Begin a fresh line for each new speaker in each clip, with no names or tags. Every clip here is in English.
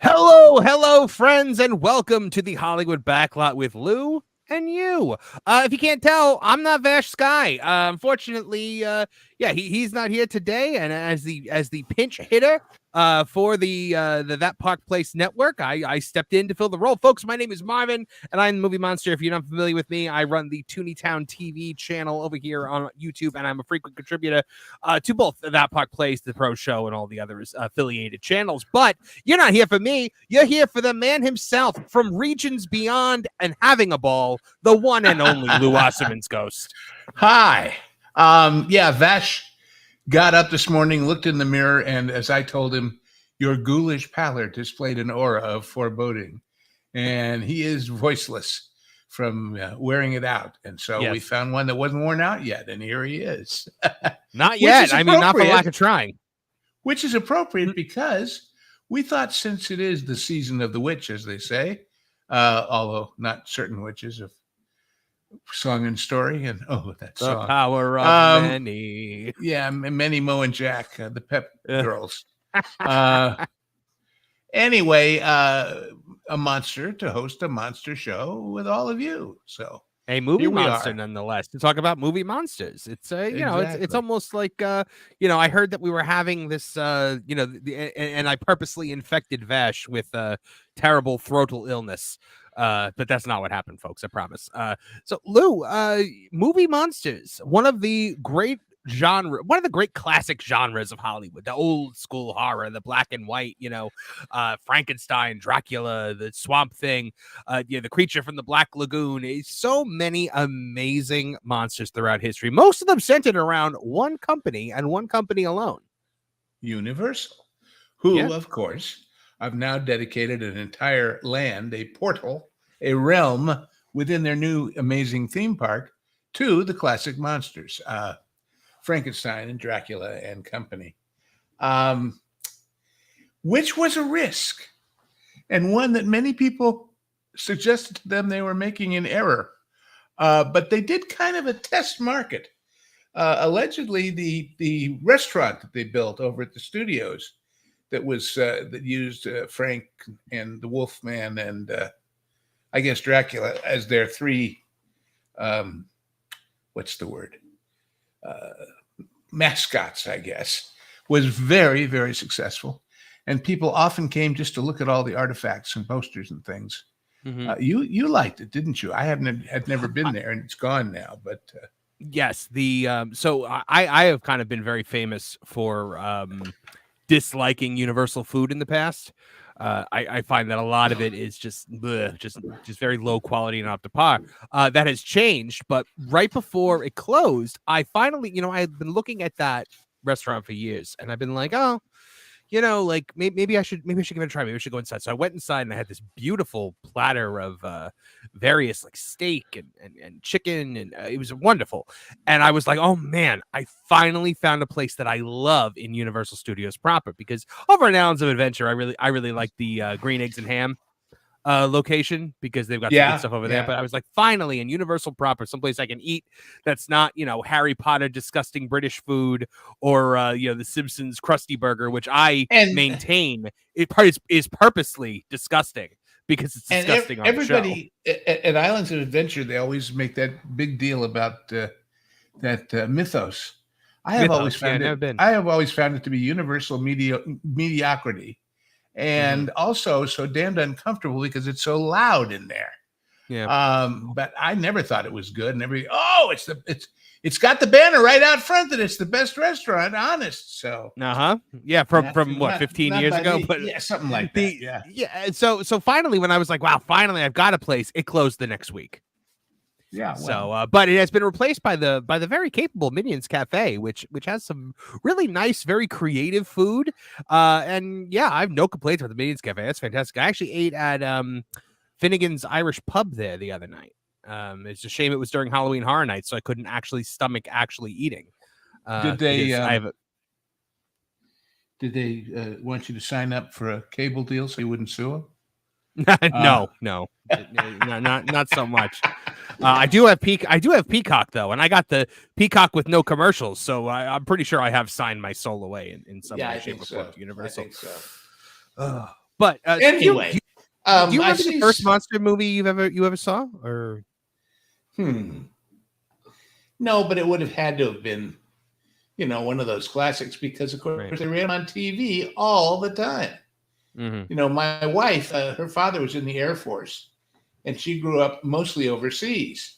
Hello, friends, and welcome to the Hollywood Backlot with Lou and you. If you can't tell, I'm not Vash Sky. Unfortunately, he's not here today, and as the pinch hitter for the That Park Place network, I stepped in to fill the role. Folks, my name is Marvin, and I'm the Movie Monster. If you're not familiar with me, I run the Tooneytown TV channel over here on YouTube, and I'm a frequent contributor to both That Park Place, the Pro Show, and all the other affiliated channels. But you're not here for me. You're here for the man himself from regions beyond and having a ball, the one and only Lou Wasserman's ghost.
Hi. Vash got up this morning, looked in the mirror, and as I told him, your ghoulish pallor displayed an aura of foreboding. And he is voiceless from wearing it out. And so we found one that wasn't worn out yet, and here he is.
Not yet. I mean, not for lack of trying.
Which is appropriate because we thought, since it is the season of the witch, as they say, although not certain witches of Song and Story, and that song,
the power of many.
Yeah, Many Mo and Jack, the Pep Girls. Anyway, a monster to host a monster show with all of you. So
a movie monster, nonetheless, to talk about movie monsters. It's it's almost like I heard that we were having this and I purposely infected Vash with terrible throatal illness. But that's not what happened, folks. I promise. So Lou, movie monsters, one of the great classic genres of Hollywood, the old school horror, the black and white, Frankenstein, Dracula, the Swamp Thing, the creature from the Black Lagoon. So many amazing monsters throughout history, most of them centered around one company and one company alone.
Universal, who, of course, I've now dedicated an entire land, a portal, a realm within their new amazing theme park to the classic monsters, Frankenstein and Dracula and company, which was a risk, and one that many people suggested to them they were making an error. But they did kind of a test market. Allegedly, the restaurant that they built over at the studios that was that used Frank and the Wolfman and I guess Dracula as their three mascots, I guess, was very, very successful, and people often came just to look at all the artifacts and posters and things. Mm-hmm. You liked it, didn't you? I had never been there, and it's gone now, but.
Yes, so I have kind of been very famous for disliking Universal food in the past. I find that a lot of it is just very low quality and up to par. That has changed, but right before it closed, I finally, I had been looking at that restaurant for years, and I've been like, maybe I should give it a try. Maybe I should go inside. So I went inside, and I had this beautiful platter of various like steak and chicken, and it was wonderful. And I was like, oh man, I finally found a place that I love in Universal Studios proper, because over in Islands of Adventure, I really like the Green Eggs and Ham location, because they've got some good stuff over there. But I was like, finally in Universal proper, someplace I can eat that's not, Harry Potter disgusting British food, or the Simpsons Krusty Burger, which I maintain is purposely disgusting, because it's disgusting.
Everybody at Islands of Adventure, they always make that big deal about that mythos. I have always found it to be universal mediocrity. And also so damned uncomfortable because it's so loud in there. Yeah. But I never thought it was good. And it's got the banner right out front that it's the best restaurant, honest. So
yeah, from what, 15 years ago? But
yeah, something like that.
Yeah. So finally, when I was like, wow, finally I've got a place, it closed the next week.
Yeah. Well.
So, but it has been replaced by the very capable Minions Cafe, which has some really nice, very creative food. And yeah, I have no complaints with the Minions Cafe. That's fantastic. I actually ate at Finnegan's Irish Pub there the other night. It's a shame it was during Halloween Horror Night, so I couldn't stomach eating.
Did they? Did they want you to sign up for a cable deal so you wouldn't sue them?
No, not so much. I do have Peacock though, and I got the Peacock with no commercials, so I'm pretty sure I have signed my soul away in some way, shape, or form to Universal.
I think so.
But
anyway,
do you remember the first monster movie you ever saw? Or
no, but it would have had to have been, one of those classics because, of course, they ran on TV all the time.
Mm-hmm.
My wife, her father was in the Air Force, and she grew up mostly overseas.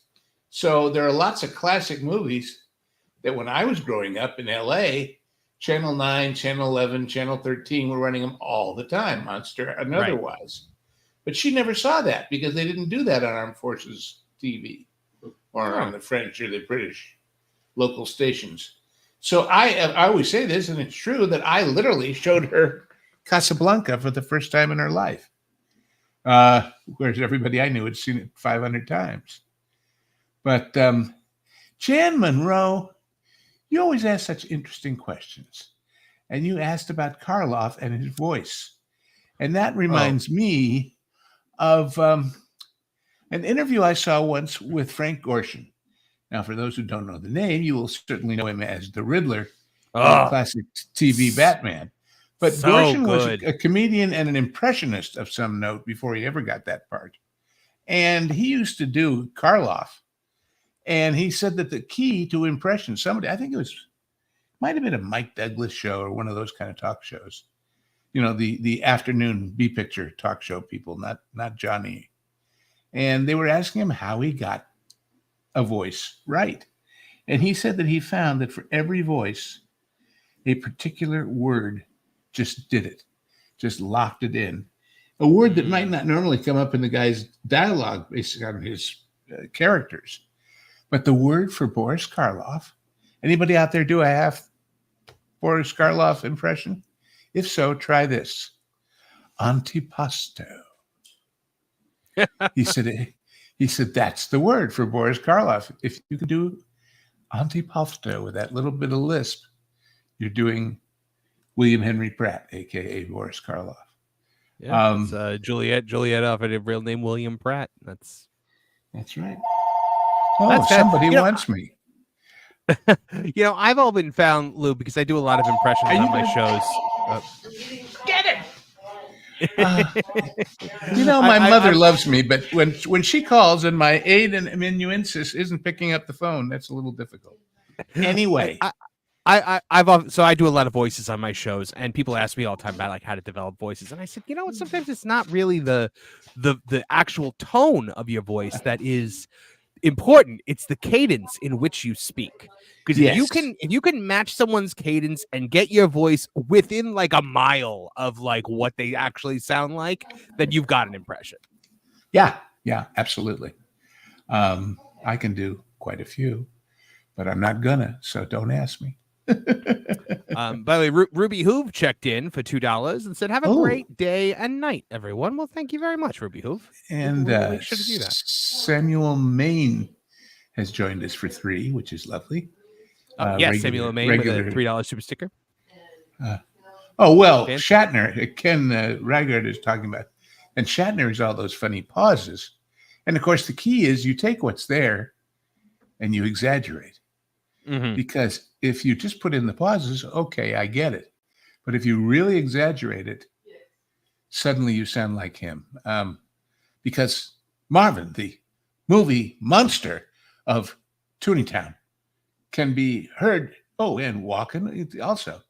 So there are lots of classic movies that when I was growing up in LA, Channel 9, Channel 11, Channel 13 were running them all the time, Monster and otherwise. But she never saw that because they didn't do that on Armed Forces TV or on the French or the British local stations. So I always say this, and it's true, that I literally showed her Casablanca for the first time in her life. Whereas everybody I knew had seen it 500 times. But Jan Monroe, you always ask such interesting questions. And you asked about Karloff and his voice. And that reminds me of an interview I saw once with Frank Gorshin. Now, for those who don't know the name, you will certainly know him as the Riddler in classic TV Batman. But Gorshin was a comedian and an impressionist of some note before he ever got that part. And he used to do Karloff. And he said that the key to impression, I think it might have been a Mike Douglas show or one of those kind of talk shows. The afternoon B-picture talk show people, not Johnny. And they were asking him how he got a voice right. And he said that he found that for every voice, a particular word just did it, just locked it in. A word that might not normally come up in the guy's dialogue based on his characters. But the word for Boris Karloff, anybody out there do a half Boris Karloff impression? If so, try this. Antipasto. He said, that's the word for Boris Karloff. If you could do antipasto with that little bit of lisp, you're doing William Henry Pratt, a.k.a. Boris Karloff.
Yeah, it's Juliet off of a real name, William Pratt. That's right.
Oh, somebody wants me.
I've often found, Lou, because I do a lot of impressions on my shows.
Get it! My mother loves me, but when she calls and my aide and amanuensis isn't picking up the phone, that's a little difficult. Anyway.
I do a lot of voices on my shows, and people ask me all the time about like how to develop voices, and I said, sometimes it's not really the actual tone of your voice that is important. It's the cadence in which you speak. Because if you can match someone's cadence and get your voice within like a mile of like what they actually sound like, then you've got an impression.
Yeah, absolutely. I can do quite a few, but I'm not gonna, so don't ask me.
By the way, Ruby Hoove checked in for $2 and said, "Have a great day and night, everyone." Well, thank you very much, Ruby Hoove.
And
we should do that.
Samuel Maine has joined us for $3, which is lovely.
Samuel Maine with a $3 super sticker.
Shatner, Ken Raggard is talking about, and Shatner is all those funny pauses. And of course, the key is you take what's there and you exaggerate. Mm-hmm. Because if you just put in the pauses, okay, I get it. But if you really exaggerate it, suddenly you sound like him. Because Marvin, the movie monster of Toontown, can be heard. Oh, and Walken also.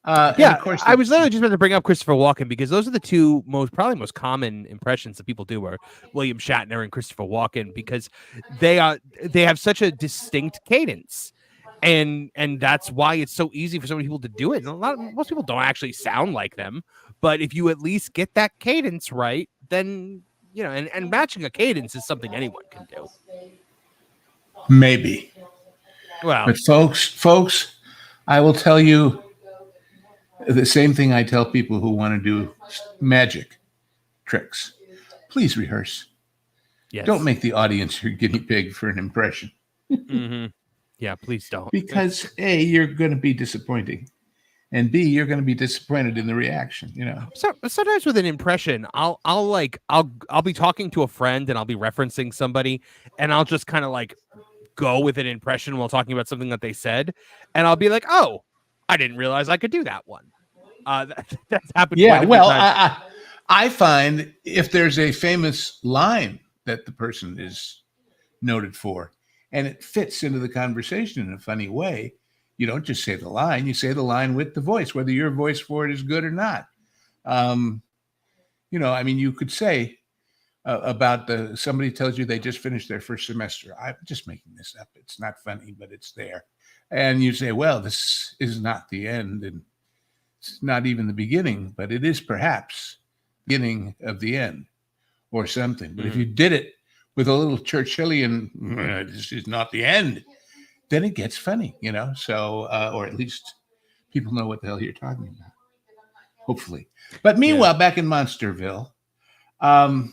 And of course,
I was literally just about to bring up Christopher Walken because those are the two most common impressions that people do are William Shatner and Christopher Walken, because they have such a distinct cadence. And that's why it's so easy for so many people to do it. And most people don't actually sound like them, but if you at least get that cadence right, then and matching a cadence is something anyone can do.
Maybe.
Well,
but folks, I will tell you the same thing I tell people who want to do magic tricks. Please rehearse. Yes. Don't make the audience your guinea pig for an impression.
Mm-hmm. Yeah, please don't.
Because A, you're going to be disappointing, and B, you're going to be disappointed in the reaction.
So sometimes with an impression, I'll be talking to a friend and I'll be referencing somebody, and I'll just kind of like go with an impression while talking about something that they said, and I'll be like, "Oh, I didn't realize I could do that one." That's happened.
Yeah, well, I find if there's a famous line that the person is noted for, and it fits into the conversation in a funny way, you don't just say the line, you say the line with the voice, whether your voice for it is good or not. I mean, you could say about somebody tells you they just finished their first semester. I'm just making this up. It's not funny, but it's there. And you say, well, this is not the end, and it's not even the beginning, but it is perhaps the beginning of the end or something. But if you did it with a little Churchillian, this is not the end, then it gets funny, so, or at least people know what the hell you're talking about, hopefully. But meanwhile, back in Monsterville, of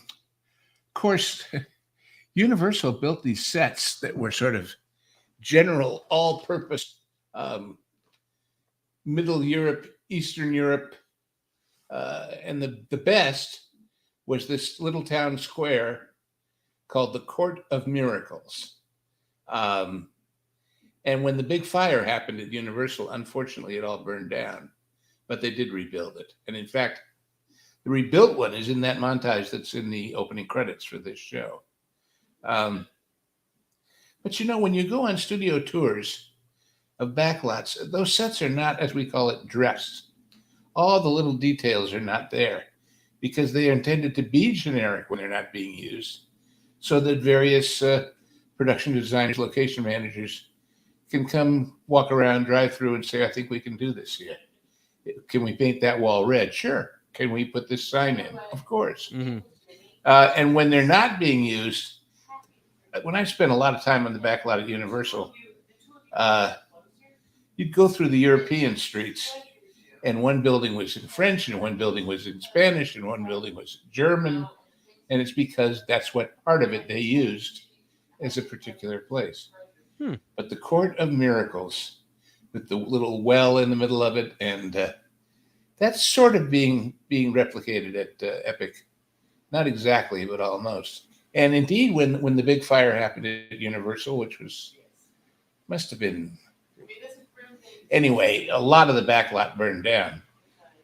course, Universal built these sets that were sort of general, all-purpose, Middle Europe, Eastern Europe, and the best was this little town square called the Court of Miracles. And when the big fire happened at Universal, unfortunately, it all burned down, but they did rebuild it. And in fact, the rebuilt one is in that montage that's in the opening credits for this show. But when you go on studio tours of Backlots, those sets are not, as we call it, dressed. All the little details are not there because they are intended to be generic when they're not being used, so that various production designers, location managers can come, walk around, drive through and say, I think we can do this here. Can we paint that wall red? Sure. Can we put this sign in? Of course. Mm-hmm. And when they're not being used, when I spent a lot of time on the backlot at Universal, you'd go through the European streets, and one building was in French, and one building was in Spanish, and one building was in German. And it's because that's what part of it they used as a particular place. But the Court of Miracles, with the little well in the middle of it, and that's sort of being replicated at Epic. Not exactly, but almost. And indeed, when the big fire happened at Universal, which must have been, anyway, a lot of the backlot burned down,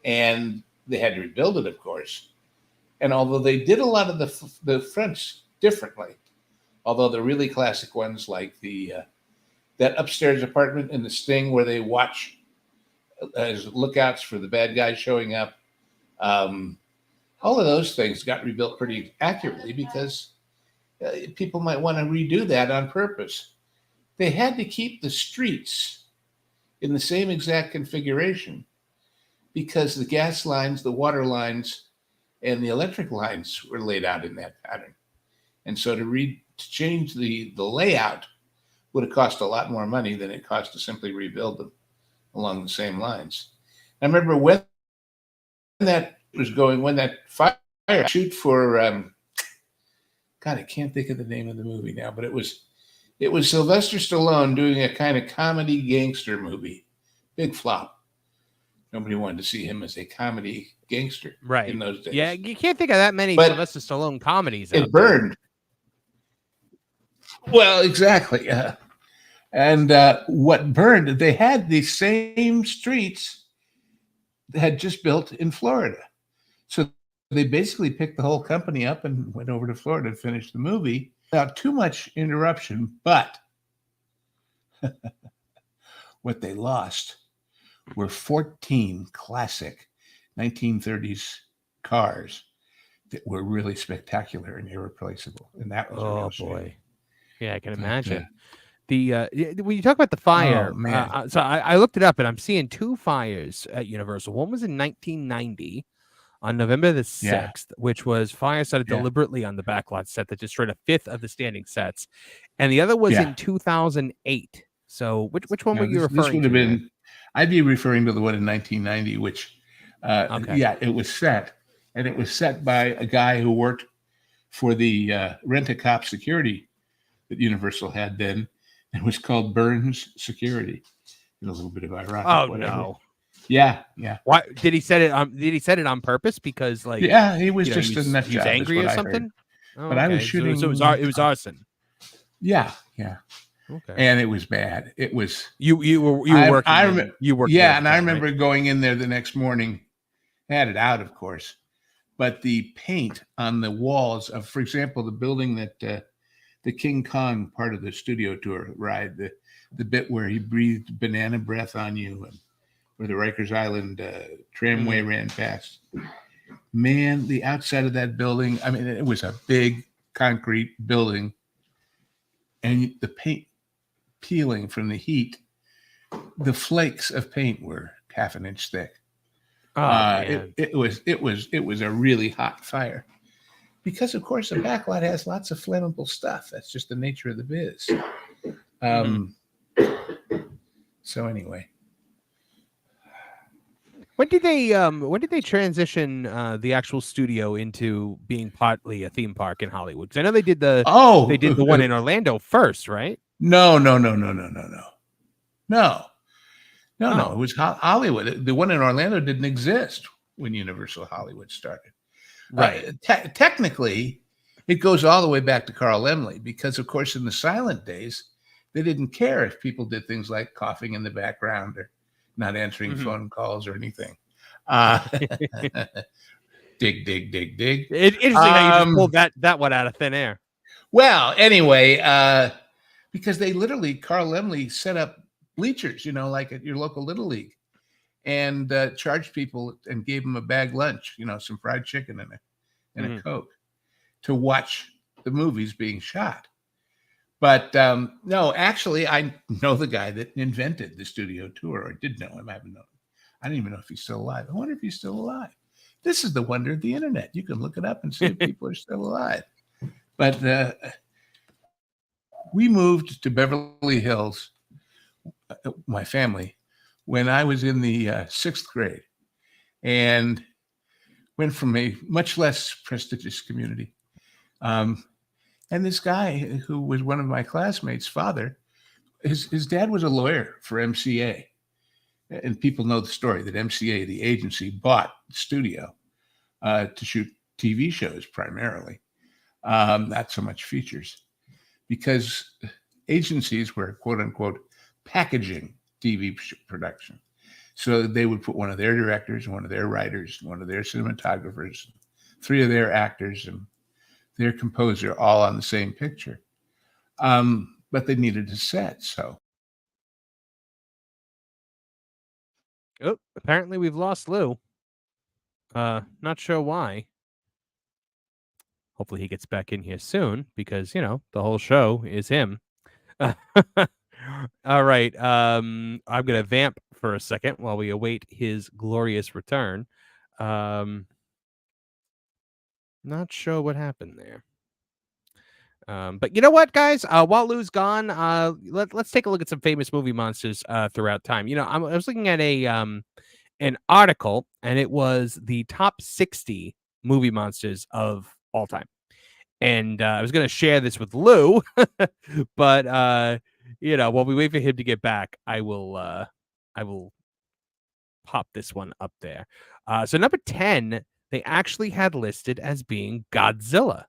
and they had to rebuild it, of course. And although they did a lot of the fronts differently, although the really classic ones like that upstairs apartment in The Sting where they watch as lookouts for the bad guys showing up, all of those things got rebuilt pretty accurately because people might want to redo that on purpose. They had to keep the streets in the same exact configuration because the gas lines, the water lines, and the electric lines were laid out in that pattern. And so to change the layout would have cost a lot more money than it cost to simply rebuild them along the same lines. I remember when that was going, when that fire shoot for, God, I can't think of the name of the movie now, but it was Sylvester Stallone doing a kind of comedy gangster movie. Big flop. Nobody wanted to see him as a comedy gangster in those days.
Yeah, you can't think of that many Sylvester Stallone comedies.
It burned. Well, exactly. And what burned, they had the same streets that had just built in Florida. So they basically picked the whole company up and went over to Florida and finished the movie without too much interruption. But what they lost were 14 classic 1930s cars that were really spectacular and irreplaceable. And that was
boy. Yeah, I can imagine. When you talk about the fire, so I looked it up and I'm seeing two fires at Universal. One was in 1990 on November the 6th, which was fire started deliberately on the backlot set that destroyed a fifth of the standing sets. And the other was in 2008. So which one were you referring to? This would have been,
I'd be referring to the one in 1990, which, it was set. And it was set by a guy who worked for the rent-a-cop security that Universal had then. It was called Burns Security. A little bit of ironic.
Oh, whatever. No.
Yeah.
Why did he set it on? Did he set it on purpose? Because
he was just in that job.
He was angry or something.
But I was shooting.
So it was arson.
Yeah. Okay. And it was bad. It was.
You were working. You worked.
Yeah, and I remember going in there the next morning. I had it out, of course, but the paint on the walls of, for example, the building that the King Kong part of the studio tour ride, the bit where he breathed banana breath on you, and where the Rikers Island tramway ran past. Man, the outside of that building, I mean, it was a big concrete building, and the paint peeling from the heat, the flakes of paint were half an inch thick. It was a really hot fire, because of course the backlot has lots of flammable stuff. That's just the nature of the biz. So anyway,
when did they transition the actual studio into being partly a theme park in Hollywood? Because I know they did the one in Orlando first, right?
No. It was Hollywood. The one in Orlando didn't exist when Universal Hollywood started.
Right.
Technically, it goes all the way back to Carl Laemmle, because, of course, in the silent days, they didn't care if people did things like coughing in the background or not answering phone calls or anything. Dig.
Interesting how you just pulled that one out of thin air.
Well, anyway, because they literally, Carl Laemmle set up bleachers, like at your local Little League, and charged people and gave them a bag lunch, some fried chicken and a Coke, to watch the movies being shot. But no, actually, I know the guy that invented the studio tour, or did know him. I haven't known him. I don't even know if he's still alive. I wonder if he's still alive. This is the wonder of the internet. You can look it up and see if people are still alive. But we moved to Beverly Hills, my family, when I was in the 6th grade, and went from a much less prestigious community. And this guy, who was one of my classmates' father, his dad was a lawyer for MCA. And people know the story that MCA, the agency, bought the studio to shoot TV shows primarily, not so much features, because agencies were, quote unquote, packaging TV production. So they would put one of their directors, one of their writers, one of their cinematographers, 3 of their actors, and their composer all on the same picture. But they needed a set, so.
Oh, apparently we've lost Lou. Not sure why. Hopefully he gets back in here soon, because, the whole show is him. All right. I'm going to vamp for a second while we await his glorious return. Not sure what happened there. But you know what, guys? While Lou's gone, let's take a look at some famous movie monsters throughout time. I was looking at an article, and it was the top 60 movie monsters of all time. And I was going to share this with Lou, but while we wait for him to get back, I will pop this one up there. So number 10, they actually had listed as being Godzilla,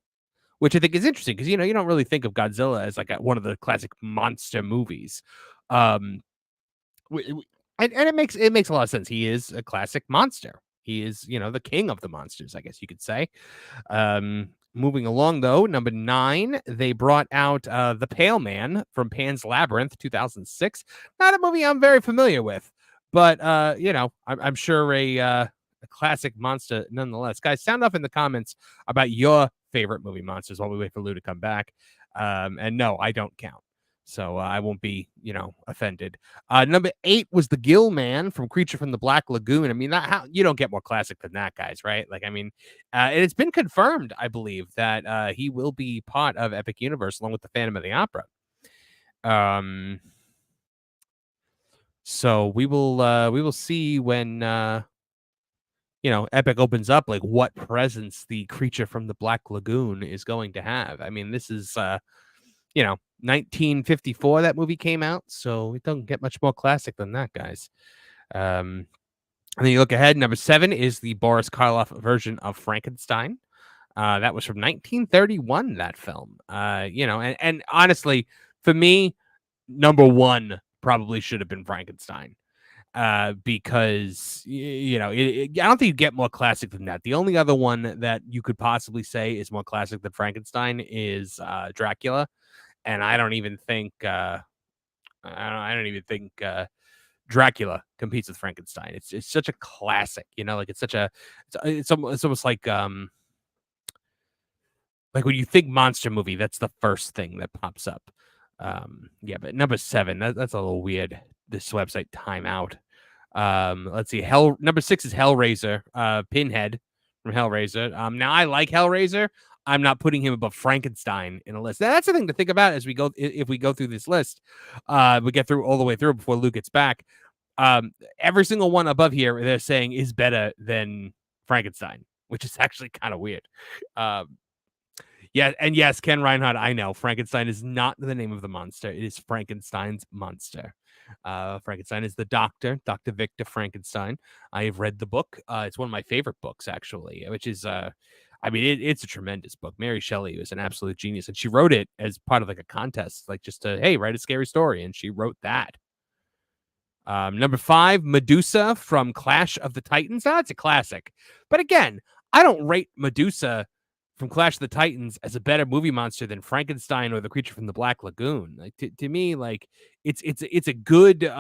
which I think is interesting, because you don't really think of Godzilla as like one of the classic monster movies. And it makes a lot of sense. He is a classic monster. He is, the king of the monsters, I guess you could say. Moving along, though, number 9, they brought out The Pale Man from Pan's Labyrinth, 2006. Not a movie I'm very familiar with, but I'm sure a classic monster nonetheless. Guys, sound off in the comments about your favorite movie monsters while we wait for Lou to come back. And no, I don't count, so I won't be, offended. Number 8 was the Gill Man from Creature from the Black Lagoon. I mean, you don't get more classic than that, guys, right? Like, I mean, and it's been confirmed, I believe, that he will be part of Epic Universe along with the Phantom of the Opera. So we will see when Epic opens up, like, what presence the Creature from the Black Lagoon is going to have. I mean, this is 1954 that movie came out, so it doesn't get much more classic than that, guys. And then you look ahead, number 7 is the Boris Karloff version of Frankenstein. That was from 1931, that film. And honestly, for me, number 1 probably should have been Frankenstein. because I don't think you get more classic than that. The only other one that you could possibly say is more classic than Frankenstein is Dracula, and I don't even think Dracula competes with Frankenstein. It's such a classic, like it's almost like when you think monster movie, that's the first thing that pops up. But number 7, that's a little weird. This website timeout. Let's see. Number 6 is Hellraiser. Pinhead from Hellraiser. Now I like Hellraiser. I'm not putting him above Frankenstein in a list. Now, that's the thing to think about as we go. If we go through this list, we get through all the way through before Luke gets back. Every single one above here they're saying is better than Frankenstein, which is actually kind of weird. Yeah, and yes, Ken Reinhardt, I know Frankenstein is not the name of the monster. It is Frankenstein's monster. Frankenstein is the Dr. Victor Frankenstein. I have read the book. It's one of my favorite books, actually, which is, it's a tremendous book. Mary Shelley was an absolute genius, and she wrote it as part of like a contest, like just to, hey, write a scary story, and she wrote that. Number 5, Medusa from Clash of the Titans. Now, that's a classic. But again, I don't rate Medusa from Clash of the Titans as a better movie monster than Frankenstein or the Creature from the Black Lagoon. Like to me, like it's a good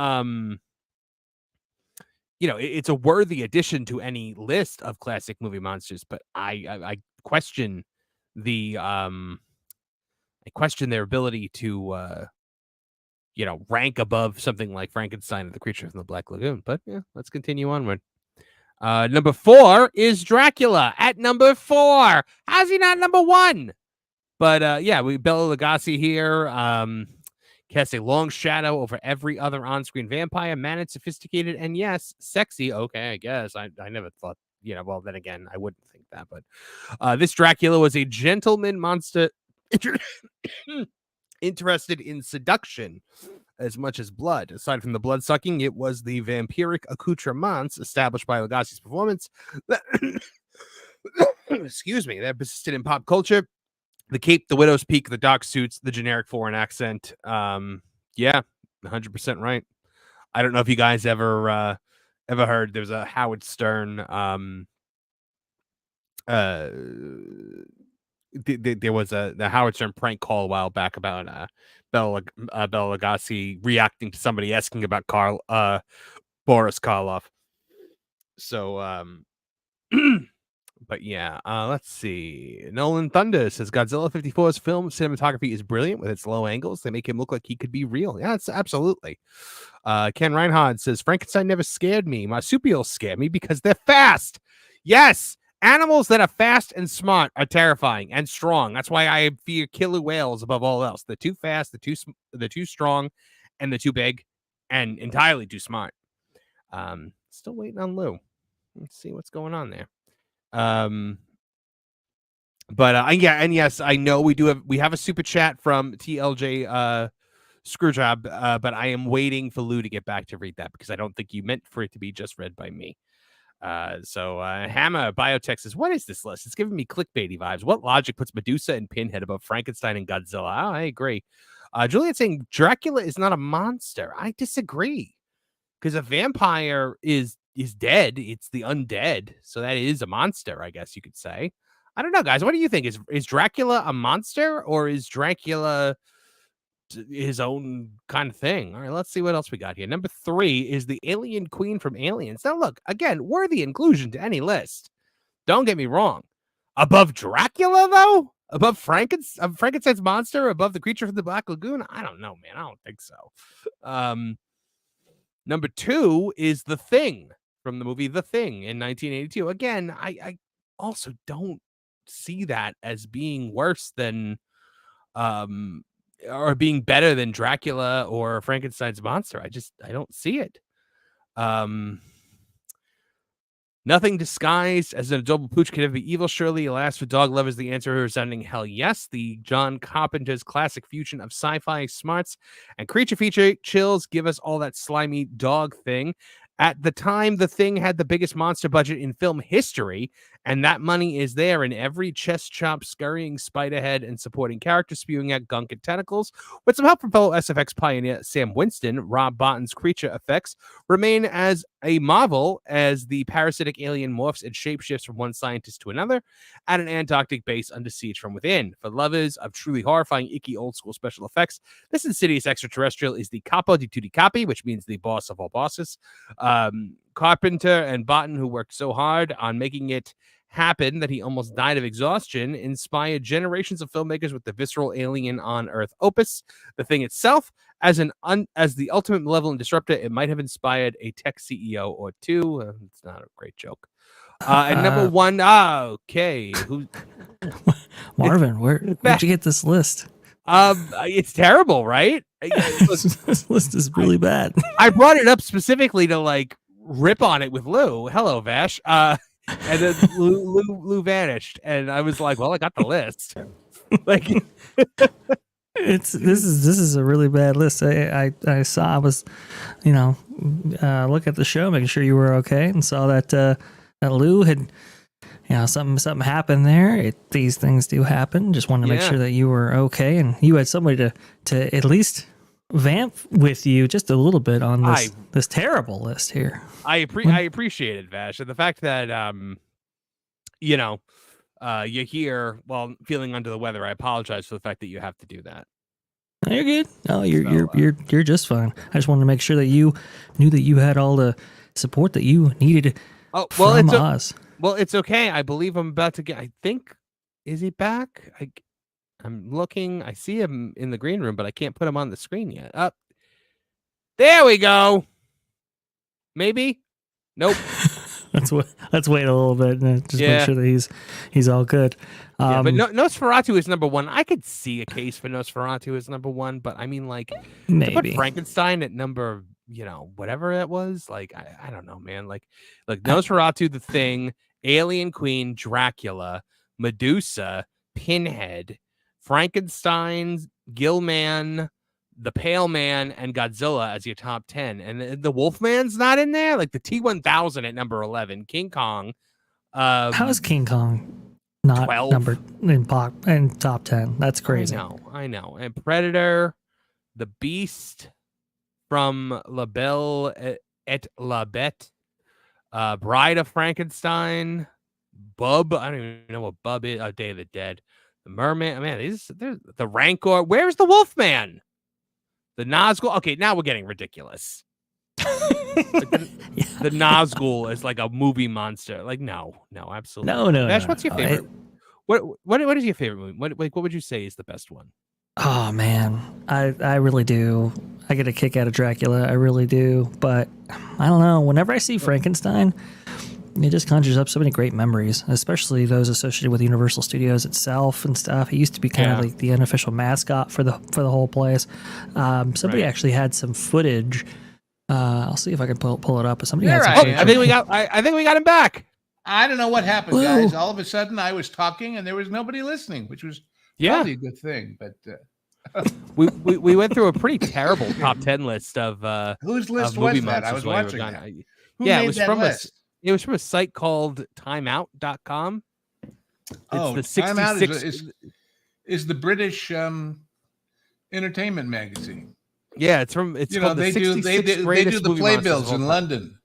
it's a worthy addition to any list of classic movie monsters, but I question the I question their ability to rank above something like Frankenstein or the Creature from the Black Lagoon. But yeah, let's continue onward. Number 4 is Dracula at number 4. How's he not number 1? But we Bela Lugosi here. Casts a long shadow over every other on-screen vampire, managed, sophisticated, and yes, sexy. Okay, I guess. I never thought, well, then again, I wouldn't think that. But this Dracula was a gentleman monster interested in seduction as much as blood. Aside from the blood sucking, it was the vampiric accoutrements established by Lugosi's performance that, excuse me, that persisted in pop culture. The cape, the widow's peak, the dark suits, the generic foreign accent. 100% right. I don't know if you guys ever heard. There's a Howard Stern. There was the Howard Stern prank call a while back about Bela Lugosi reacting to somebody asking about Boris Karloff. So, but yeah, let's see. Nolan Thunder says Godzilla 54's film cinematography is brilliant with its low angles. They make him look like he could be real. Yeah, it's absolutely. Ken Reinhardt says Frankenstein never scared me. Marsupials scare me because they're fast. Yes. Animals that are fast and smart are terrifying and strong. That's why I fear killer whales above all else. They're too fast, they're too strong, and they're too big and entirely too smart. Still waiting on Lou. Let's see what's going on there. And yes, I know we have a super chat from TLJ Screwjob, but I am waiting for Lou to get back to read that because I don't think you meant for it to be just read by me. Hammer Biotech says, what is this list? It's giving me clickbaity vibes. What logic puts Medusa and Pinhead above Frankenstein and Godzilla? Oh, I agree. Juliet saying Dracula is not a monster. I disagree because a vampire is dead. It's the undead. So that is a monster, I guess you could say. I don't know, guys. What do you think? Is Dracula a monster or is Dracula his own kind of thing? All right, let's see what else we got here. Number 3 is the alien queen from Aliens. Now, look, again, worthy inclusion to any list. Don't get me wrong. Above Dracula, though? Above Frankenstein's monster? Above the Creature from the Black Lagoon? I don't know, man. I don't think so. Number 2 is The Thing from the movie The Thing in 1982. Again, I also don't see that as being worse than or being better than Dracula or Frankenstein's monster. I don't see it. Nothing disguised as an adorable pooch can ever be evil. Surely, alas, for dog lovers, the answer is resounding hell yes. The John Carpenter's classic fusion of sci-fi smarts and creature feature chills give us all that slimy dog thing. At the time, The Thing had the biggest monster budget in film history, and that money is there in every chest chop, scurrying spider head, and supporting character spewing out gunk and tentacles. With some help from fellow SFX pioneer Sam Winston, Rob Botton's creature effects remain as a marvel as the parasitic alien morphs and shapeshifts from one scientist to another at an Antarctic base under siege from within. For lovers of truly horrifying, icky, old-school special effects, this insidious extraterrestrial is the capo di tutti capi, which means the boss of all bosses. Carpenter and Botton, who worked so hard on making it happen that he almost died of exhaustion, inspired generations of filmmakers with the visceral alien on Earth opus. The Thing itself, as the ultimate malevolent disruptor, it might have inspired a tech CEO or two. It's not a great joke. And number one, okay, who?
Marvin, where'd you get this list?
It's terrible, right?
This list is really bad.
I brought it up specifically to like rip on it with Lou. Hello, Vash. And then Lou vanished, and I was like, "Well, I got the list." Like,
this is a really bad list. I was, look at the show, making sure you were okay, and saw that Lou had. Something happened there. These things do happen. Just wanted to make sure that you were okay, and you had somebody to at least vamp with you just a little bit on this terrible list here.
I appreciate it, Vash, and the fact that you're here while feeling under the weather. I apologize for the fact that you have to do that.
You're good. No, you're just fine. I just wanted to make sure that you knew that you had all the support that you needed from us.
Well, it's okay. I believe I'm about to get. I think, is he back? I'm looking. I see him in the green room, but I can't put him on the screen yet. Up. There we go. Maybe. Nope.
Let's wait a little bit and just make sure that he's all good.
But Nosferatu is number one. I could see a case for Nosferatu as number one, but I mean, like,
maybe
to put Frankenstein at number, whatever that was. Like, I don't know, man. Like Nosferatu, The Thing, Alien Queen, Dracula, Medusa, Pinhead, Frankenstein, Gilman, The Pale Man, and Godzilla as your top 10. And the Wolfman's not in there? Like the T-1000 at number 11, King Kong.
How is King Kong not
12?
Numbered in top 10? That's crazy.
I know. And Predator, The Beast from La Belle et la Bête, Bride of Frankenstein, Bub. I don't even know what Bub is. Day of the Dead, The Merman. Man, the Rancor. Where's the Wolfman? The Nazgul. Okay, now we're getting ridiculous. The Nazgul is like a movie monster. Like, no, absolutely.
No.
Ash, what's your favorite? What is your favorite movie? What would you say is the best one?
Oh man, I really do. I get a kick out of Dracula. I really do. But I don't know. Whenever I see Frankenstein, it just conjures up so many great memories, especially those associated with Universal Studios itself and stuff. It used to be kind of like the unofficial mascot for the whole place. Somebody actually had some footage. I'll see if I can pull it up. But somebody had some footage.
I think we got him back.
I don't know what happened, guys. All of a sudden, I was talking and there was nobody listening, which was probably a good thing. But
we went through a pretty terrible top 10 list of
whose list was that? I was watching that. Who made that list?
It was from a site called timeout.com.
The 66 Timeout is the British entertainment magazine.
Yeah, it's called the 66
they do the playbills in London.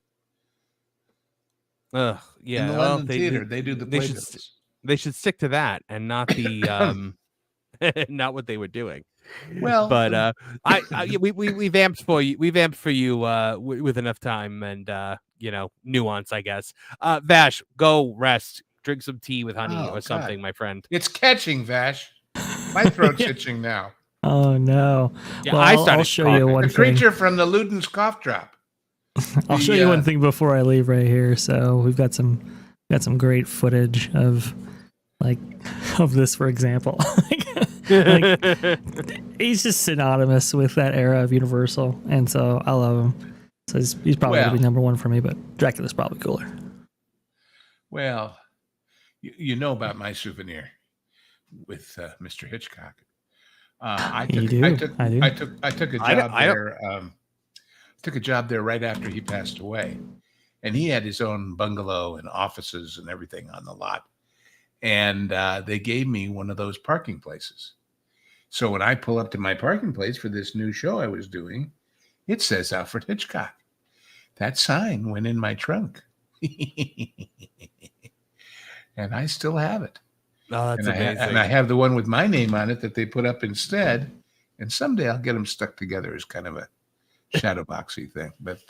Yeah,
in the London theater, they do the playbills.
They should stick to that and not the not what they were doing.
Well,
but we vamped for you. We vamped for you with enough time and nuance, I guess. Vash, go rest. Drink some tea with honey or something, my friend.
It's catching, Vash. My throat's itching now.
Oh no!
Yeah, well,
I'll show you one
thing. The creature from the Luden's cough drop.
I'll show you one thing before I leave right here. So we've got some great footage of this, for example. He's just synonymous with that era of Universal, and so I love him. So he's probably going to be number one for me, but Dracula's probably cooler.
Well, you know about my souvenir with Mr. Hitchcock. I took a job there took a job there right after he passed away. And he had his own bungalow and offices and everything on the lot. And they gave me one of those parking places. So when I pull up to my parking place for this new show I was doing, it says Alfred Hitchcock. That sign went in my trunk. And I still have it.
Oh, that's amazing.
And I have the one with my name on it that they put up instead. And someday I'll get them stuck together as kind of a shadow boxy thing. But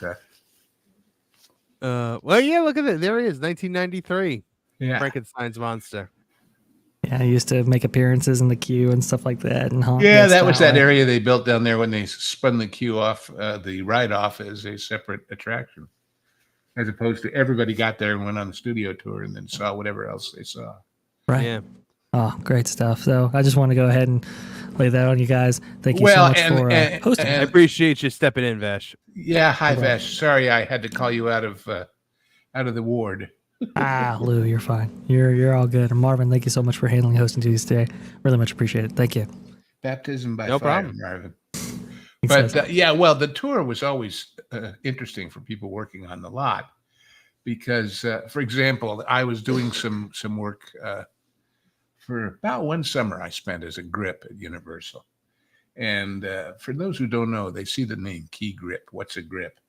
well, yeah, look at it. There he is, 1993.
Yeah.
Frankenstein's monster.
Yeah, I used to make appearances in the queue and stuff like that. And
yeah, that was that area they built down there when they spun the queue off, the ride off as a separate attraction, as opposed to everybody got there and went on the studio tour and then saw whatever else they saw.
Right.
Yeah.
Oh, great stuff. So I just want to go ahead and lay that on you guys. Thank you so much for hosting.
I appreciate you stepping in, Vash.
Yeah, hi, Vash. Sorry I had to call you out of the ward.
Lou, you're fine. You're all good. And Marvin, thank you so much for handling hosting duties today. Really much appreciate it. Thank you.
Baptism by
no
fire,
problem,
Marvin. But yeah, well, the tour was always interesting for people working on the lot because, for example, I was doing some work for about one summer I spent as a grip at Universal. And for those who don't know, they see the name Key Grip. What's a grip?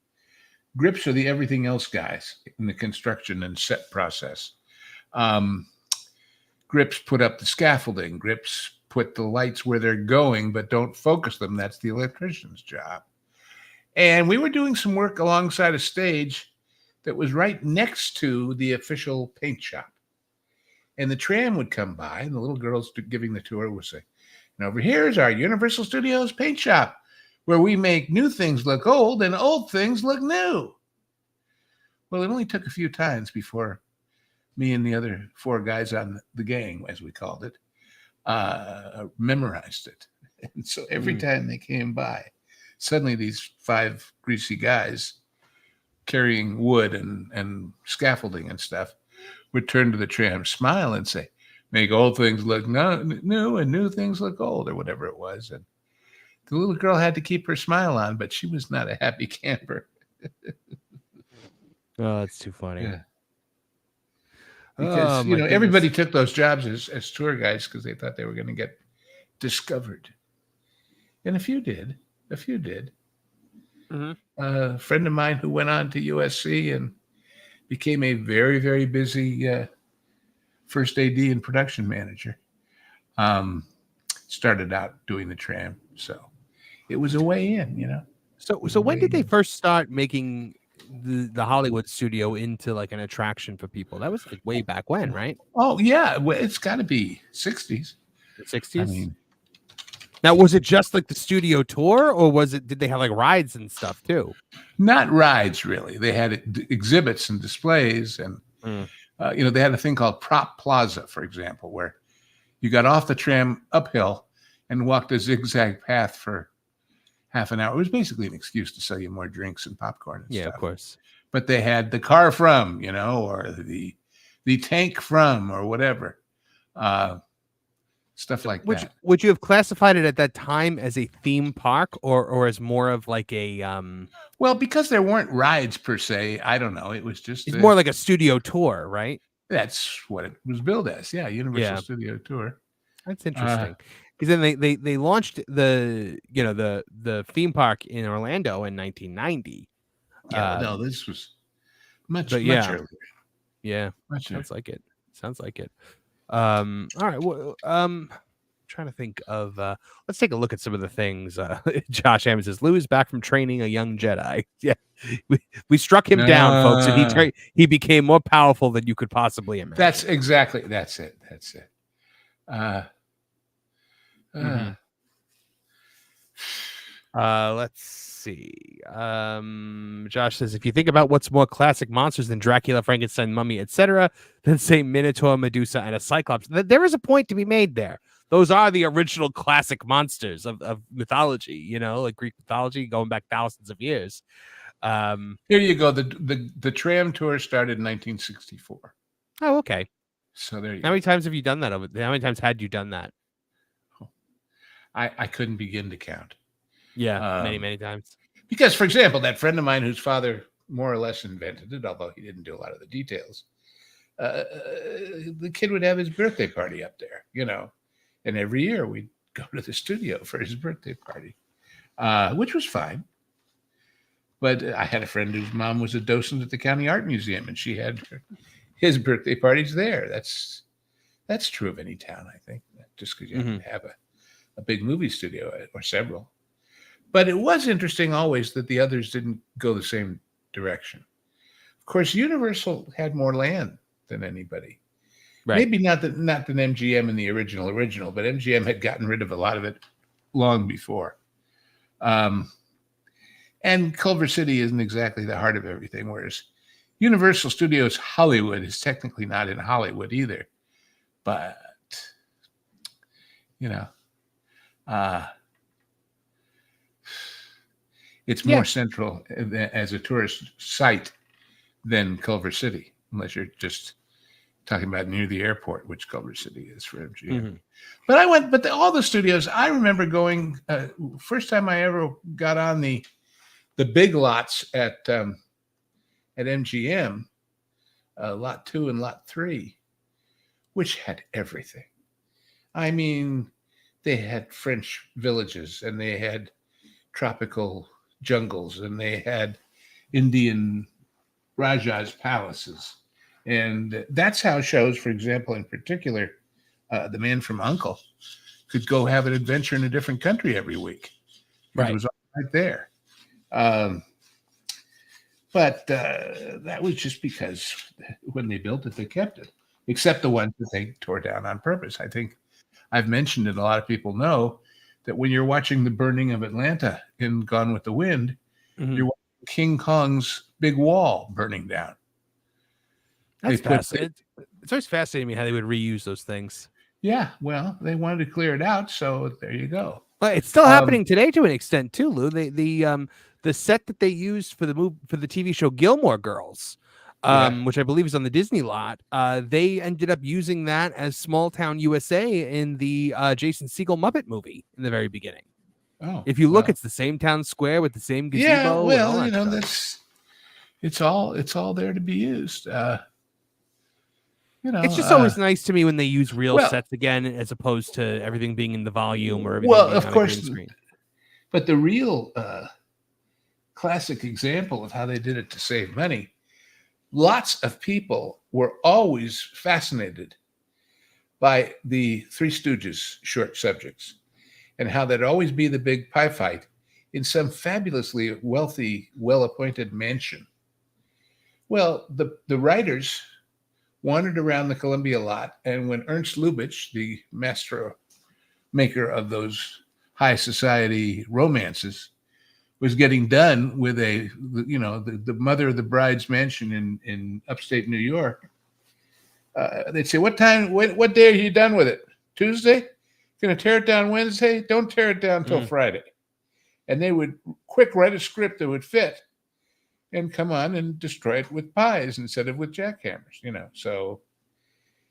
Grips are the everything else guys in the construction and set process. Grips put up the scaffolding. Grips put the lights where they're going, but don't focus them. That's the electrician's job. And we were doing some work alongside a stage that was right next to the official paint shop. And the tram would come by, and the little girls giving the tour would say, and over here is our Universal Studios paint shop, where we make new things look old and old things look new. Well, it only took a few times before me and the other four guys on the gang, as we called it, memorized it. And so every time they came by, suddenly these five greasy guys carrying wood and scaffolding and stuff would turn to the tram, smile, and say, make old things look new and new things look old, or whatever it was. And the little girl had to keep her smile on, but she was not a happy camper.
Oh, that's too funny.
Yeah. Because, everybody took those jobs as tour guides because they thought they were going to get discovered. And a few did. Mm-hmm. A friend of mine who went on to USC and became a very, very busy first AD and production manager. Started out doing the tram. So it was a way in,
So when did they first start making the Hollywood studio into like an attraction for people? That was like way back when, right?
Oh yeah, well, it's got to be 60s.
60s.
I mean,
now was it just like the studio tour, or did they have like rides and stuff too?
Not rides, really. They had exhibits and displays, and they had a thing called Prop Plaza, for example, where you got off the tram uphill and walked a zigzag path for half an hour. It was basically an excuse to sell you more drinks and popcorn and stuff.
Of course.
But they had the car from, or the tank from, or whatever. Stuff like that.
Would you have classified it at that time as a theme park or as more of like a
Well, because there weren't rides per se, I don't know. It was just
more like a studio tour, right?
That's what it was billed as. Yeah, Universal Studio Tour.
That's interesting. Because then they launched the theme park in Orlando in 1990.
Yeah, no, this was much earlier.
Yeah, sounds like it. All right. Well, trying to think of. Let's take a look at some of the things. Josh Hammond says Lou is back from training a young Jedi. Yeah, we struck him down, folks, and he became more powerful than you could possibly imagine.
That's it.
Let's see. Josh says, if you think about what's more classic monsters than Dracula, Frankenstein, Mummy, etc., then say Minotaur, Medusa, and a Cyclops. There is a point to be made there. Those are the original classic monsters of mythology, like Greek mythology going back thousands of years.
Here you go. The tram tour started in 1964.
Oh, okay.
So there you go.
How many times have you done that? How many times had you done that?
I couldn't begin to count.
Yeah, many times.
Because, for example, that friend of mine whose father more or less invented it, although he didn't do a lot of the details, the kid would have his birthday party up there, and every year we'd go to the studio for his birthday party, which was fine. But I had a friend whose mom was a docent at the County Art Museum, and she had his birthday parties there. That's true of any town, I think, just because you have to have a big movie studio or several. But it was interesting always that the others didn't go the same direction. Of course, Universal had more land than anybody. Right. Maybe not than MGM in the original, but MGM had gotten rid of a lot of it long before. And Culver City isn't exactly the heart of everything, whereas Universal Studios Hollywood is technically not in Hollywood either. But, it's more central as a tourist site than Culver City, unless you're just talking about near the airport, which Culver City is for MGM. But all the studios, I remember going, first time I ever got on the big lots at MGM, lot 2 and lot 3, which had everything. I mean, they had French villages, and they had tropical jungles, and they had Indian Rajas' palaces. And that's how shows, for example, in particular, The Man from U.N.C.L.E. could go have an adventure in a different country every week. Right. It was all right there. But that was just because when they built it, they kept it, except the ones that they tore down on purpose. I think I've mentioned it. A lot of people know that when you're watching the burning of Atlanta in Gone with the Wind, you're watching King Kong's big wall burning down.
That's fascinating. It's always fascinating me how they would reuse those things.
Yeah, well, they wanted to clear it out, so there you go.
But it's still happening today to an extent too, Lou. The set that they used for the TV show Gilmore Girls, which I believe is on the Disney lot, they ended up using that as Small Town USA in the Jason Segel Muppet movie in the very beginning. Oh, if you look, it's the same town square with the same gazebo.
Yeah, well, it's all there to be used.
It's just always nice to me when they use real sets again, as opposed to everything being in the volume or everything being
of
on
course,
a green screen.
But the real classic example of how they did it to save money, lots of people were always fascinated by the Three Stooges short subjects and how there'd always be the big pie fight in some fabulously wealthy, well-appointed mansion. Well, the writers wandered around the Columbia lot, and when Ernst Lubitsch, the master maker of those high society romances, was getting done with the mother of the bride's mansion in upstate New York, they'd say, what day are you done with it? Tuesday? Going to tear it down Wednesday? Don't tear it down till Friday. And they would quick write a script that would fit and come on and destroy it with pies instead of with jackhammers, So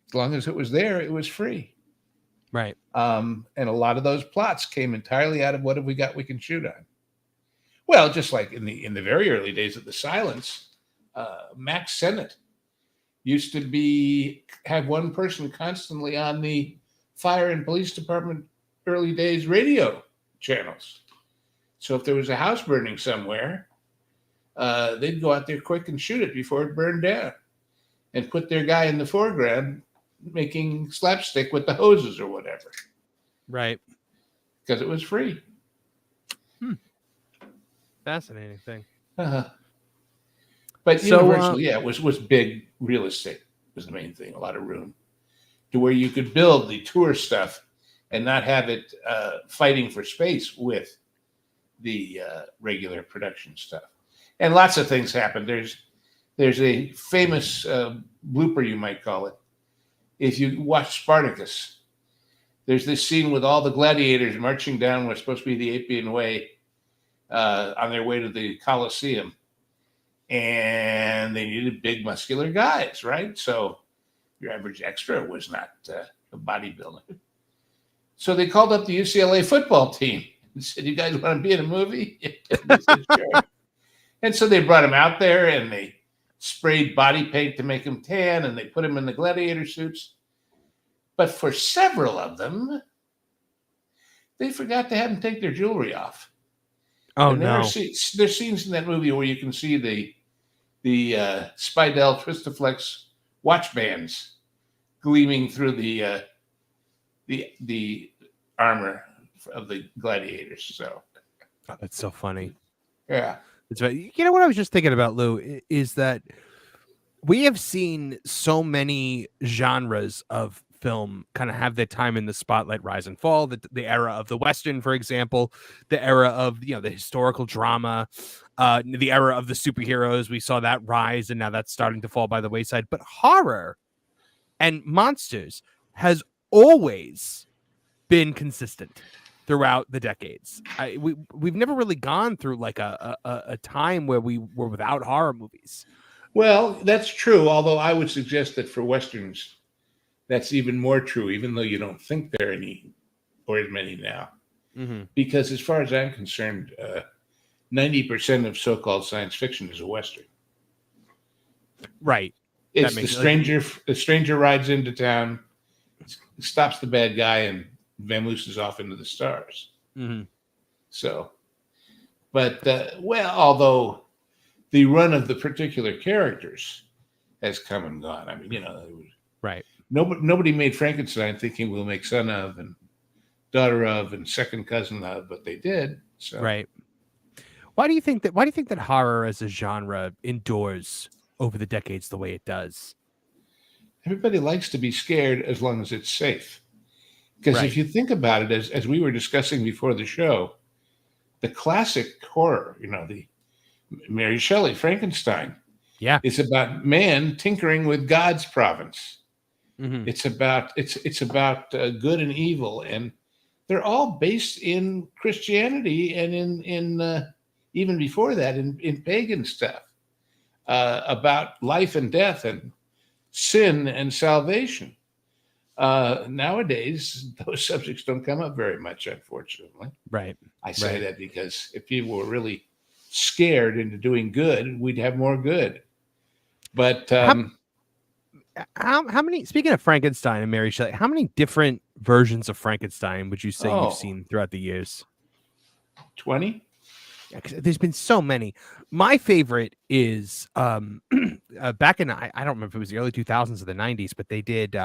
as long as it was there, it was free.
Right.
And a lot of those plots came entirely out of what have we got we can shoot on. Well, just like in the very early days of the Silence, Max Sennett used to have one person constantly on the fire and police department early days radio channels. So if there was a house burning somewhere, they'd go out there quick and shoot it before it burned down and put their guy in the foreground making slapstick with the hoses or whatever.
Right.
Because it was free.
Fascinating thing.
But Universal, was big real estate was the main thing. A lot of room to where you could build the tour stuff and not have it fighting for space with the regular production stuff. And lots of things happen. There's a famous blooper, you might call it. If you watch Spartacus, there's this scene with all the gladiators marching down what's supposed to be the Appian Way on their way to the Colosseum. And they needed big, muscular guys, right? So your average extra was not a bodybuilder. So they called up the UCLA football team and said, "You guys want to be in a movie?" And they said, "Sure." And so they brought him out there, and they sprayed body paint to make him tan, and they put him in the gladiator suits. But for several of them, they forgot to have them take their jewelry off.
Oh,
and
no.
There's scenes in that movie where you can see the Spidell Twistaflex watch bands gleaming through the armor of the gladiators. So
that's so funny.
Yeah.
You know what I was just thinking about, Lou, is that we have seen so many genres of film kind of have their time in the spotlight rise and fall. The era of the Western, for example, the era of the historical drama, the era of the superheroes. We saw that rise, and now that's starting to fall by the wayside. But horror and monsters has always been consistent throughout the decades. We've never really gone through like a time where we were without horror movies.
Well, that's true. Although I would suggest that for Westerns, that's even more true, even though you don't think there are any or as many now.
Mm-hmm.
Because as far as I'm concerned, 90% of so-called science fiction is a Western.
Right.
It's the stranger. The stranger rides into town, stops the bad guy, and vamooses off into the stars.
Mm-hmm.
So, but although the run of the particular characters has come and gone. I mean,
right.
Nobody made Frankenstein thinking we'll make son of and daughter of and second cousin of, but they did. So.
Right. Why do you think that horror as a genre endures over the decades the way it does?
Everybody likes to be scared as long as it's safe. Because if you think about it, as we were discussing before the show, the classic horror, the Mary Shelley, Frankenstein, is about man tinkering with God's province. Mm-hmm. It's about good and evil, and they're all based in Christianity and in even before that in pagan stuff about life and death and sin and salvation. Nowadays, those subjects don't come up very much, unfortunately.
Right.
I say that because if people were really scared into doing good, we'd have more good. But
how many? Speaking of Frankenstein and Mary Shelley, how many different versions of Frankenstein would you say you've seen throughout the years?
20.
Yeah, 'cause there's been so many. My favorite is back in I don't remember if it was the early 2000s or the 90s, but they did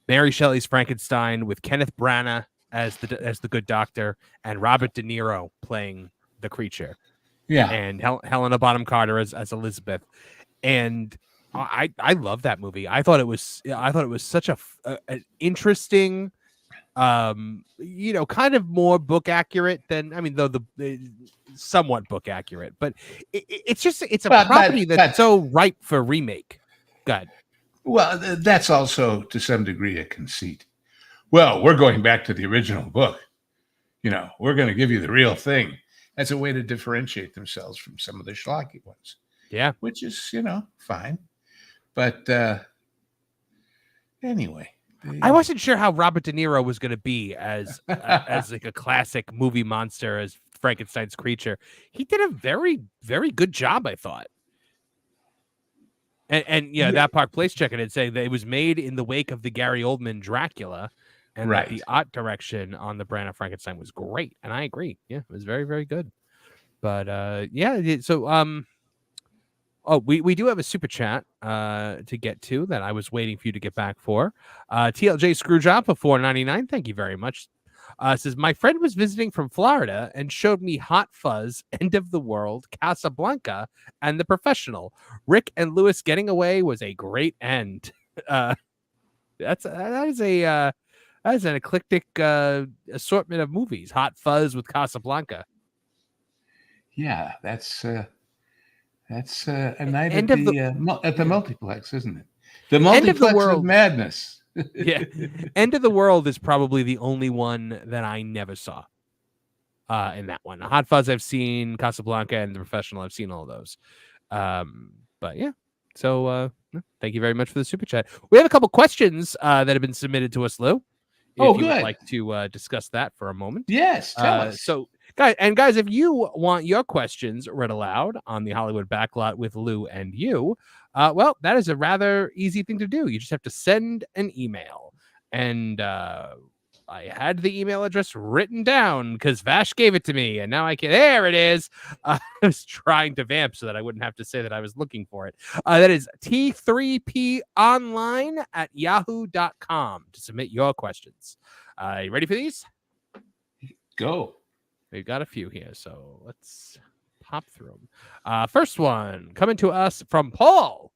Mary Shelley's Frankenstein with Kenneth Branagh as the good doctor and Robert De Niro playing the creature.
Yeah,
and Helena Bonham Carter as Elizabeth, and I love that movie. I thought it was such an interesting, kind of more book accurate than the somewhat book accurate, but it's a property that's so ripe for remake. God.
Well, that's also to some degree a conceit. Well, we're going back to the original book. We're going to give you the real thing as a way to differentiate themselves from some of the schlocky ones.
Yeah.
Which is, fine. But anyway.
I wasn't sure how Robert De Niro was going to be as like a classic movie monster as Frankenstein's creature. He did a very, very good job, I thought. And that Park Place check-in and saying that it was made in the wake of the Gary Oldman Dracula, and that the art direction on the Branagh Frankenstein was great. And I agree. Yeah, it was very, very good. But so we do have a super chat to get to that I was waiting for you to get back for. TLJ Screwjob for $4.99. Thank you very much. Says, my friend was visiting from Florida and showed me Hot Fuzz, End of the World, Casablanca, and The Professional. Rick and Lewis getting away was a great end. That is an eclectic assortment of movies. Hot Fuzz with Casablanca.
Yeah, that's a night at the multiplex, isn't it? The multiplex of madness.
Yeah, End of the World is probably the only one that I never saw. In that one, Hot Fuzz I've seen, Casablanca, and The Professional I've seen all of those. But yeah, so thank you very much for the super chat. We have a couple questions that have been submitted to us, Lou. if you would like to discuss that for a moment.
Yes, tell us.
So, guys, if you want your questions read aloud on the Hollywood Backlot with Lou and you, well, that is a rather easy thing to do. You just have to send an email. And I had the email address written down because Vash gave it to me, and now I can. There it is. I was trying to vamp so that I wouldn't have to say that I was looking for it. That is t3ponline@yahoo.com to submit your questions. You ready for these?
Go.
We've got a few here, so let's pop through them. First one coming to us from Paul.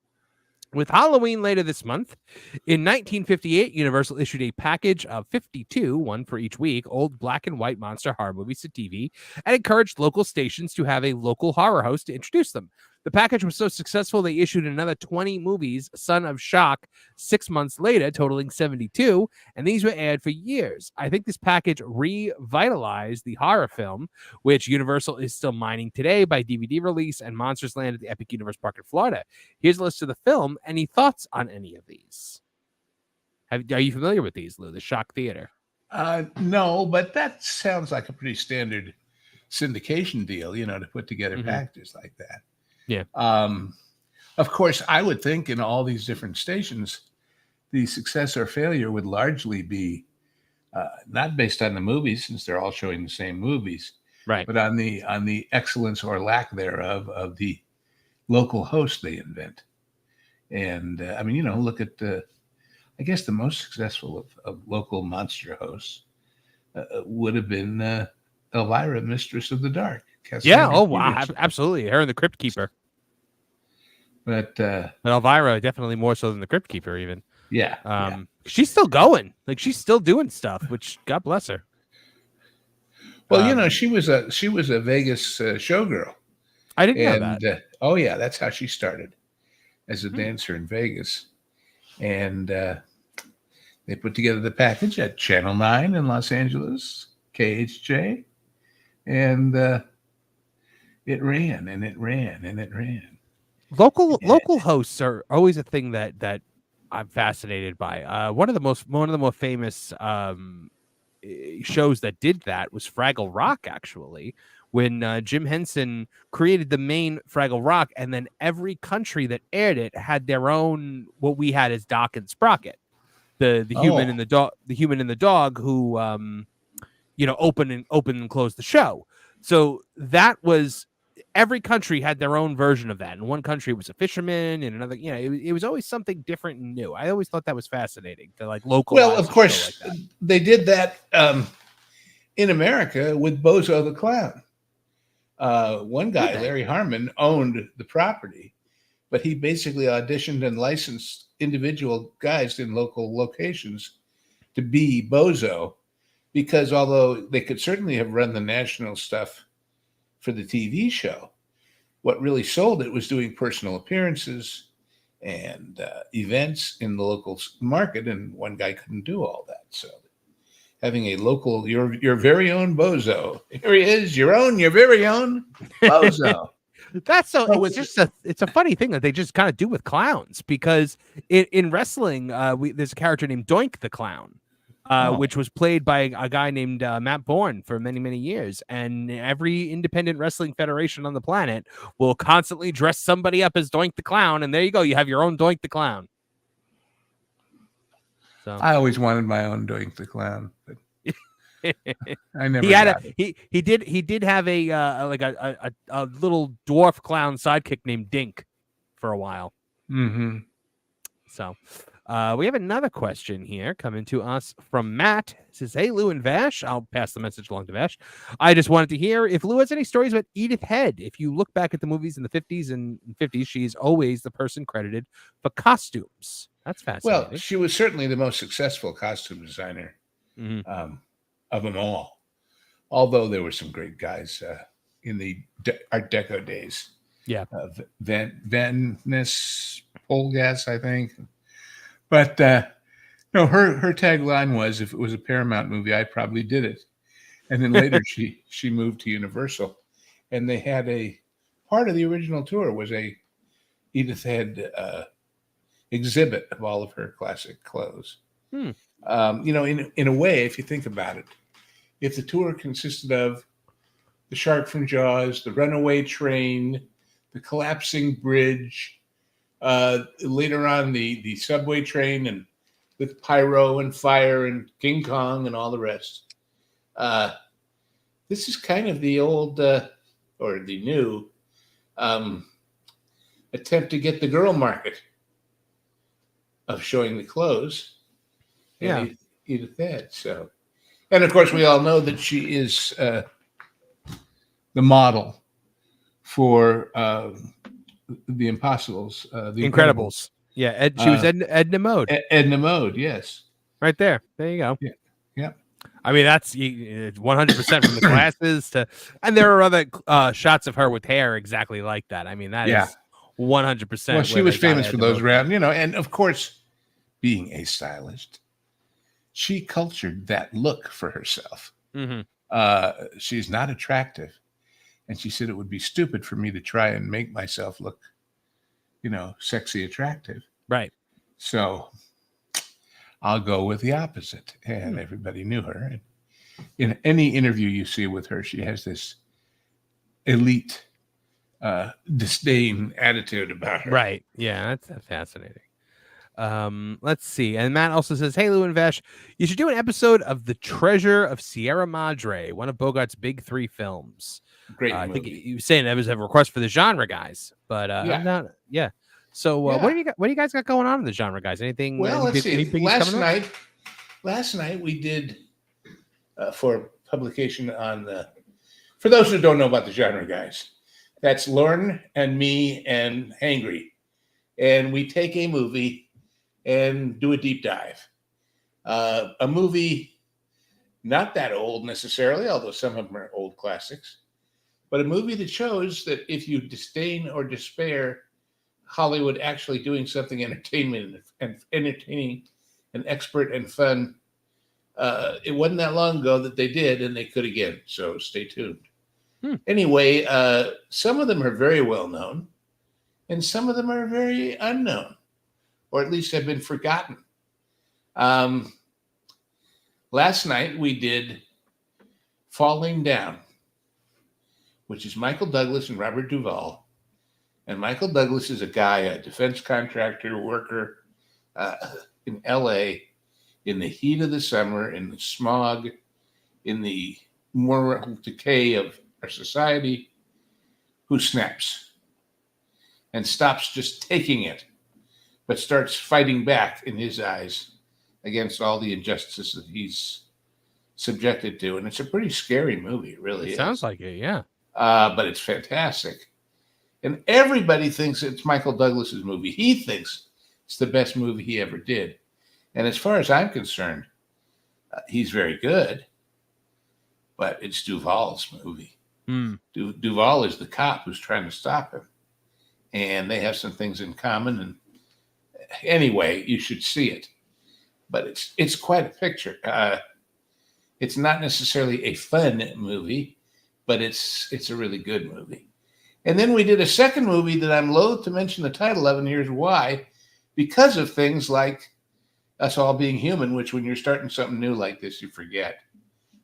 With Halloween later this month, in 1958, Universal issued a package of 52, one for each week, old black and white monster horror movies to TV, and encouraged local stations to have a local horror host to introduce them. The package was so successful, they issued another 20 movies, Son of Shock, 6 months later, totaling 72, and these were aired for years. I think this package revitalized the horror film, which Universal is still mining today by DVD release and Monsters Land at the Epic Universe Park in Florida. Here's a list of the film. Any thoughts on any of these? Are you familiar with these, Lou? The Shock Theater?
No, but that sounds like a pretty standard syndication deal, to put together packages like that.
Yeah.
Of course, I would think in all these different stations, the success or failure would largely be not based on the movies, since they're all showing the same movies,
right?
But on the excellence or lack thereof of the local host they invent. And look at I guess the most successful of local monster hosts would have been Elvira, Mistress of the Dark.
Yeah. Oh, wow. Absolutely. Her and the Crypt Keeper.
But
Elvira, definitely more so than the Crypt Keeper, even.
Yeah.
She's still going. Like, she's still doing stuff, which God bless her.
Well, she was a Vegas showgirl.
I didn't know that.
Oh, yeah. That's how she started, as a dancer in Vegas. And they put together the package at Channel 9 in Los Angeles, KHJ. And it ran and it ran and it ran.
Local hosts are always a thing that I'm fascinated by. One of the more famous shows that did that was Fraggle Rock, actually, when Jim Henson created the main Fraggle Rock, and then every country that aired it had their own, what we had as Doc and Sprocket, the human and the dog who open and close the show. So that was, every country had their own version of that. In one country it was a fisherman, in another, it was always something different and new. I always thought that was fascinating to localize.
Well, of course, like they did that in America with Bozo the Clown. One guy, Larry Harmon, owned the property, but he basically auditioned and licensed individual guys in local locations to be Bozo, because although they could certainly have run the national stuff for the TV show, what really sold it was doing personal appearances and events in the local market, and one guy couldn't do all that. So having a local, your very own Bozo. Here he is, your very own Bozo.
That's so. It's a funny thing that they just kind of do with clowns, because in wrestling, there's a character named Doink the Clown, which was played by a guy named Matt Bourne for many, many years. And every independent wrestling federation on the planet will constantly dress somebody up as Doink the Clown, and there you go. You have your own Doink the Clown. So
I always wanted my own Doink the Clown, but I never.
He did have a little dwarf clown sidekick named Dink for a while.
Mm-hmm.
So we have another question here coming to us from Matt. It says, "Hey, Lou and Vash." I'll pass the message along to Vash. I just wanted to hear if Lou has any stories about Edith Head. If you look back at the movies in the 50s, she's always the person credited for costumes. That's fascinating.
Well, she was certainly the most successful costume designer of them all. Although there were some great guys in the Art Deco days.
Yeah.
Venice Polgas, I think. But her tagline was, if it was a Paramount movie, I probably did it. And then later she moved to Universal, and they had a part of the original tour was a Edith Head exhibit of all of her classic clothes.
Hmm.
In a way, if you think about it, if the tour consisted of the shark from Jaws, the runaway train, the collapsing bridge, later on the subway train, and with pyro and fire and King Kong and all the rest. This is kind of the old or the new attempt to get the girl market of showing the clothes.
Yeah.
Edith Head. So, and of course, we all know that she is the model for the Impossibles, the
Incredibles. Yeah, she was Edna Mode.
Edna Mode, yes.
Right there. There you go.
Yeah.
I mean, that's 100% from the glasses to, and there are other shots of her with hair exactly like that. I mean, that is 100%.
Well, she was famous for those around, and of course, being a stylist, she cultured that look for herself.
Mm-hmm.
She's not attractive. And she said it would be stupid for me to try and make myself look, sexy attractive.
Right.
So I'll go with the opposite. And everybody knew her. And in any interview you see with her, she has this elite disdain attitude about her.
Right. Yeah, that's fascinating. Let's see. And Matt also says, "Hey, Lou and Vesh, you should do an episode of The Treasure of Sierra Madre, one of Bogart's big 3 films."
Great
I
movie.
think you were saying that was a request for the genre guys, but yeah. So what do you guys got going on in the genre guys? Anything?
Well, let's see. Last night we did for publication on for those who don't know about the genre guys, that's Lauren and me and Hangry, and we take a movie and do a deep dive. A movie not that old necessarily, although some of them are old classics. But a movie that shows that if you disdain or despair Hollywood actually doing something entertaining and expert and fun, it wasn't that long ago that they did, and they could again. So stay tuned. Anyway, some of them are very well known, and some of them are very unknown, or at least have been forgotten. Last night we did Falling Down, which is Michael Douglas and Robert Duvall. And Michael Douglas is a guy, a defense contractor worker in LA in the heat of the summer, in the smog, in the moral decay of our society, who snaps and stops just taking it, but starts fighting back in his eyes against all the injustices that he's subjected to. And it's a pretty scary movie, it really is.
Sounds like it, yeah.
But it's fantastic. And everybody thinks it's Michael Douglas's movie. He thinks it's the best movie he ever did. And as far as I'm concerned, he's very good, but it's Duvall's movie. Duvall is the cop who's trying to stop him. And they have some things in common. And anyway, you should see it. But it's quite a picture. It's not necessarily a fun movie, but it's a really good movie. And then we did a second movie that I'm loath to mention the title of, and here's why. Because of things like us all being human, which when you're starting something new like this, you forget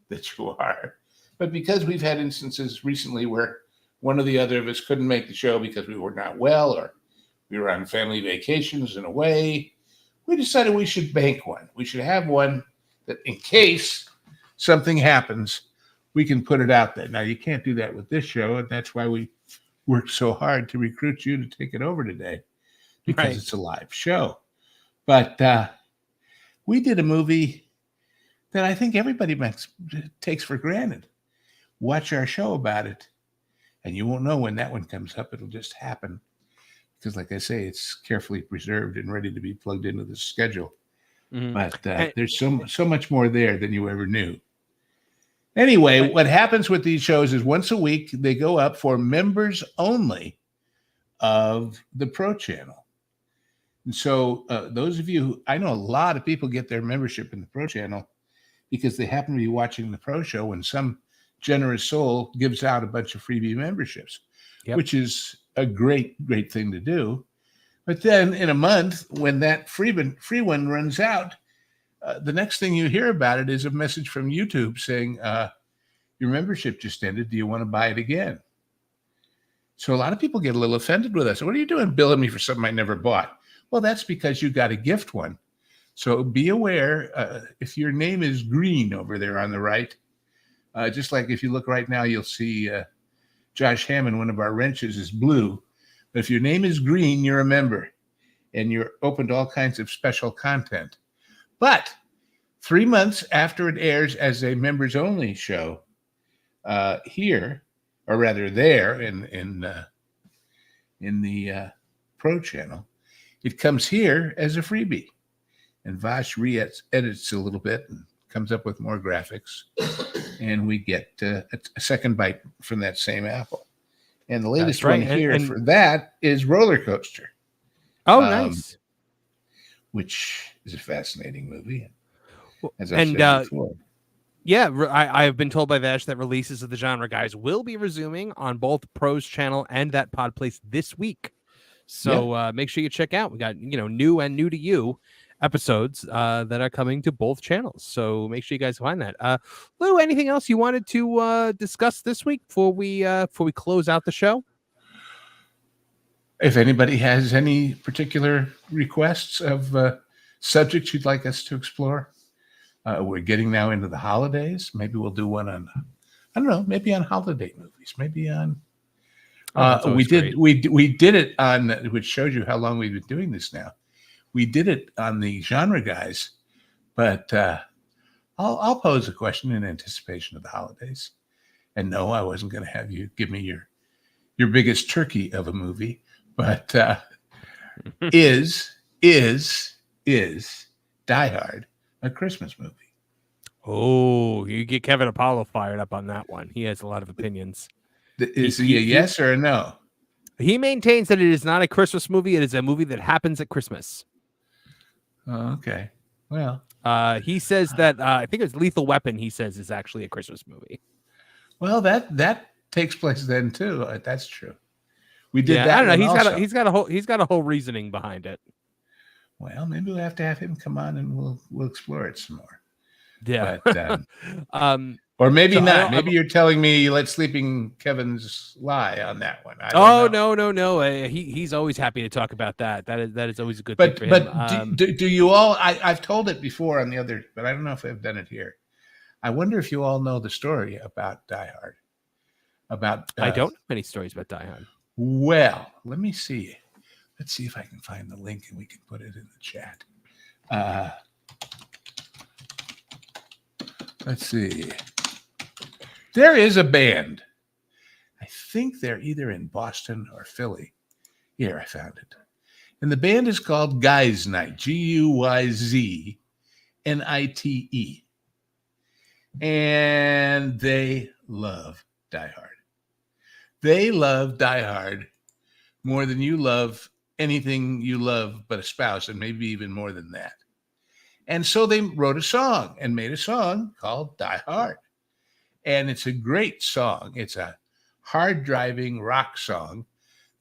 that you are. But because we've had instances recently where one or the other of us couldn't make the show because we were not well or we were on family vacations and away, we decided we should bank one. We should have one that in case something happens, we can put it out there. Now, you can't do that with this show, and that's why we worked so hard to recruit you to take it over today, because it's a live show. But we did a movie that I think everybody takes for granted. Watch our show about it, and you won't know when that one comes up. It'll just happen. Because like I say, it's carefully preserved and ready to be plugged into the schedule. But there's so much more there than you ever knew. Anyway, what happens with these shows is once a week, they go up for members only of the Pro Channel. And so those of you, I know a lot of people get their membership in the Pro Channel because they happen to be watching the Pro Show when some generous soul gives out a bunch of freebie memberships, which is a great thing to do. But then in a month, when that free one runs out, the next thing you hear about it is a message from YouTube saying, your membership just ended. Do you want to buy it again? So a lot of people get a little offended with us. What are you doing billing me for something I never bought? Well, that's because you got a gift one. So be aware, if your name is green over there on the right, just like if you look right now, you'll see Josh Hammond, one of our wrenches, is blue. But if your name is green, you're a member and you're open to all kinds of special content. But 3 months after it airs as a members only show here, or rather there in the Pro channel, it comes here as a freebie. And Vash edits a little bit and comes up with more graphics. And we get a second bite from that same apple. And the latest one here for that is Roller Coaster.
Oh, nice.
Which is a fascinating movie. As I said before.
Yeah, I have been told by Vash that releases of the Genre Guys will be resuming on both Pro's channel and that Pod Place this week. So make sure you check out. We got, new and new to you episodes that are coming to both channels. So make sure you guys find that. Lou, anything else you wanted to discuss this week before we close out the show?
If anybody has any particular requests of subjects you'd like us to explore, we're getting now into the holidays. Maybe we'll do one on, I don't know, maybe on holiday movies, maybe on. We did it on, which shows you how long we've been doing this now. We did it on the Genre Guys, but I'll pose a question in anticipation of the holidays. And no, I wasn't going to have you give me your biggest turkey of a movie, but is Die Hard a Christmas movie?
Oh, you get Kevin Apollo fired up on that one. He has a lot of opinions.
Is he a yes or a no?
He maintains that it is not a Christmas movie. It is a movie that happens at Christmas.
Oh, okay. Well,
he says that I think it's Lethal Weapon. He says is actually a Christmas movie.
Well, that takes place then too. That's true. We did that.
I don't know. He's got a whole reasoning behind it.
Well, maybe we'll have to have him come on and we'll explore it some more.
Yeah.
But, or maybe not. Maybe you're telling me let Sleeping Kevin's lie on that one.
No. He's always happy to talk about that. That is always a good thing for him.
But do you all? I've told it before on the other, but I don't know if I've done it here. I wonder if you all know the story about Die Hard. I
don't know any stories about Die Hard.
Well, let me see. Let's see if I can find the link and we can put it in the chat. Let's see. There is a band. I think they're either in Boston or Philly. Here, I found it. And the band is called Guys Night, Guyznite. And they love Die Hard. They love Die Hard more than you love anything you love but a spouse, and maybe even more than that. And so they wrote a song and made a song called Die Hard. And it's a great song. It's a hard-driving rock song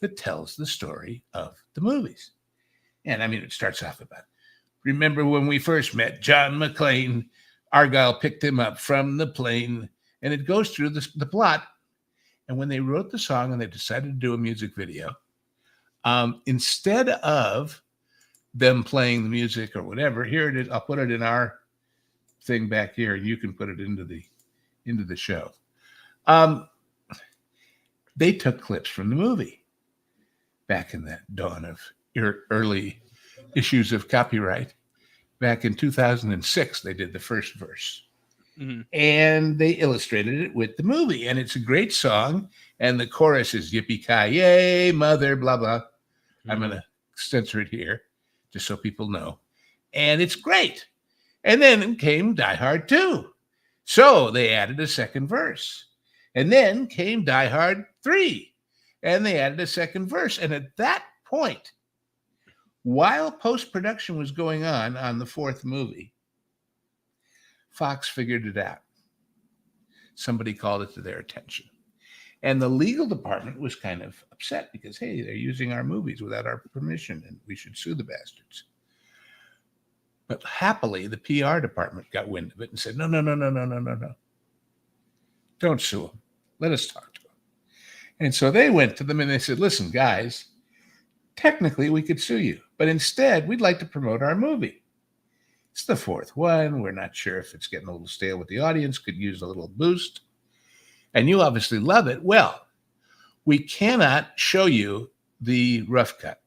that tells the story of the movies. And I mean, it starts off about, remember when we first met John McClane, Argyle picked him up from the plane, and it goes through the plot. And when they wrote the song and they decided to do a music video, instead of them playing the music or whatever, here it is. I'll put it in our thing back here, and you can put it into the show. They took clips from the movie back in that dawn of early issues of copyright. Back in 2006, they did the first verse. Mm-hmm. And they illustrated it with the movie. And it's a great song. And the chorus is yippee-ki-yay, mother, blah, blah. Mm-hmm. I'm going to censor it here just so people know. And it's great. And then came Die Hard 2. So they added a second verse. And then came Die Hard 3. And they added a second verse. And at that point, while post-production was going on the fourth movie, Fox figured it out. Somebody called it to their attention. And the legal department was kind of upset because, hey, they're using our movies without our permission and we should sue the bastards. But happily, the PR department got wind of it and said, no. Don't sue them. Let us talk to them. And so they went to them and they said, listen, guys, technically we could sue you, but instead we'd like to promote our movie. It's the fourth one. We're not sure if it's getting a little stale with the audience, could use a little boost. And you obviously love it. Well, we cannot show you the rough cut.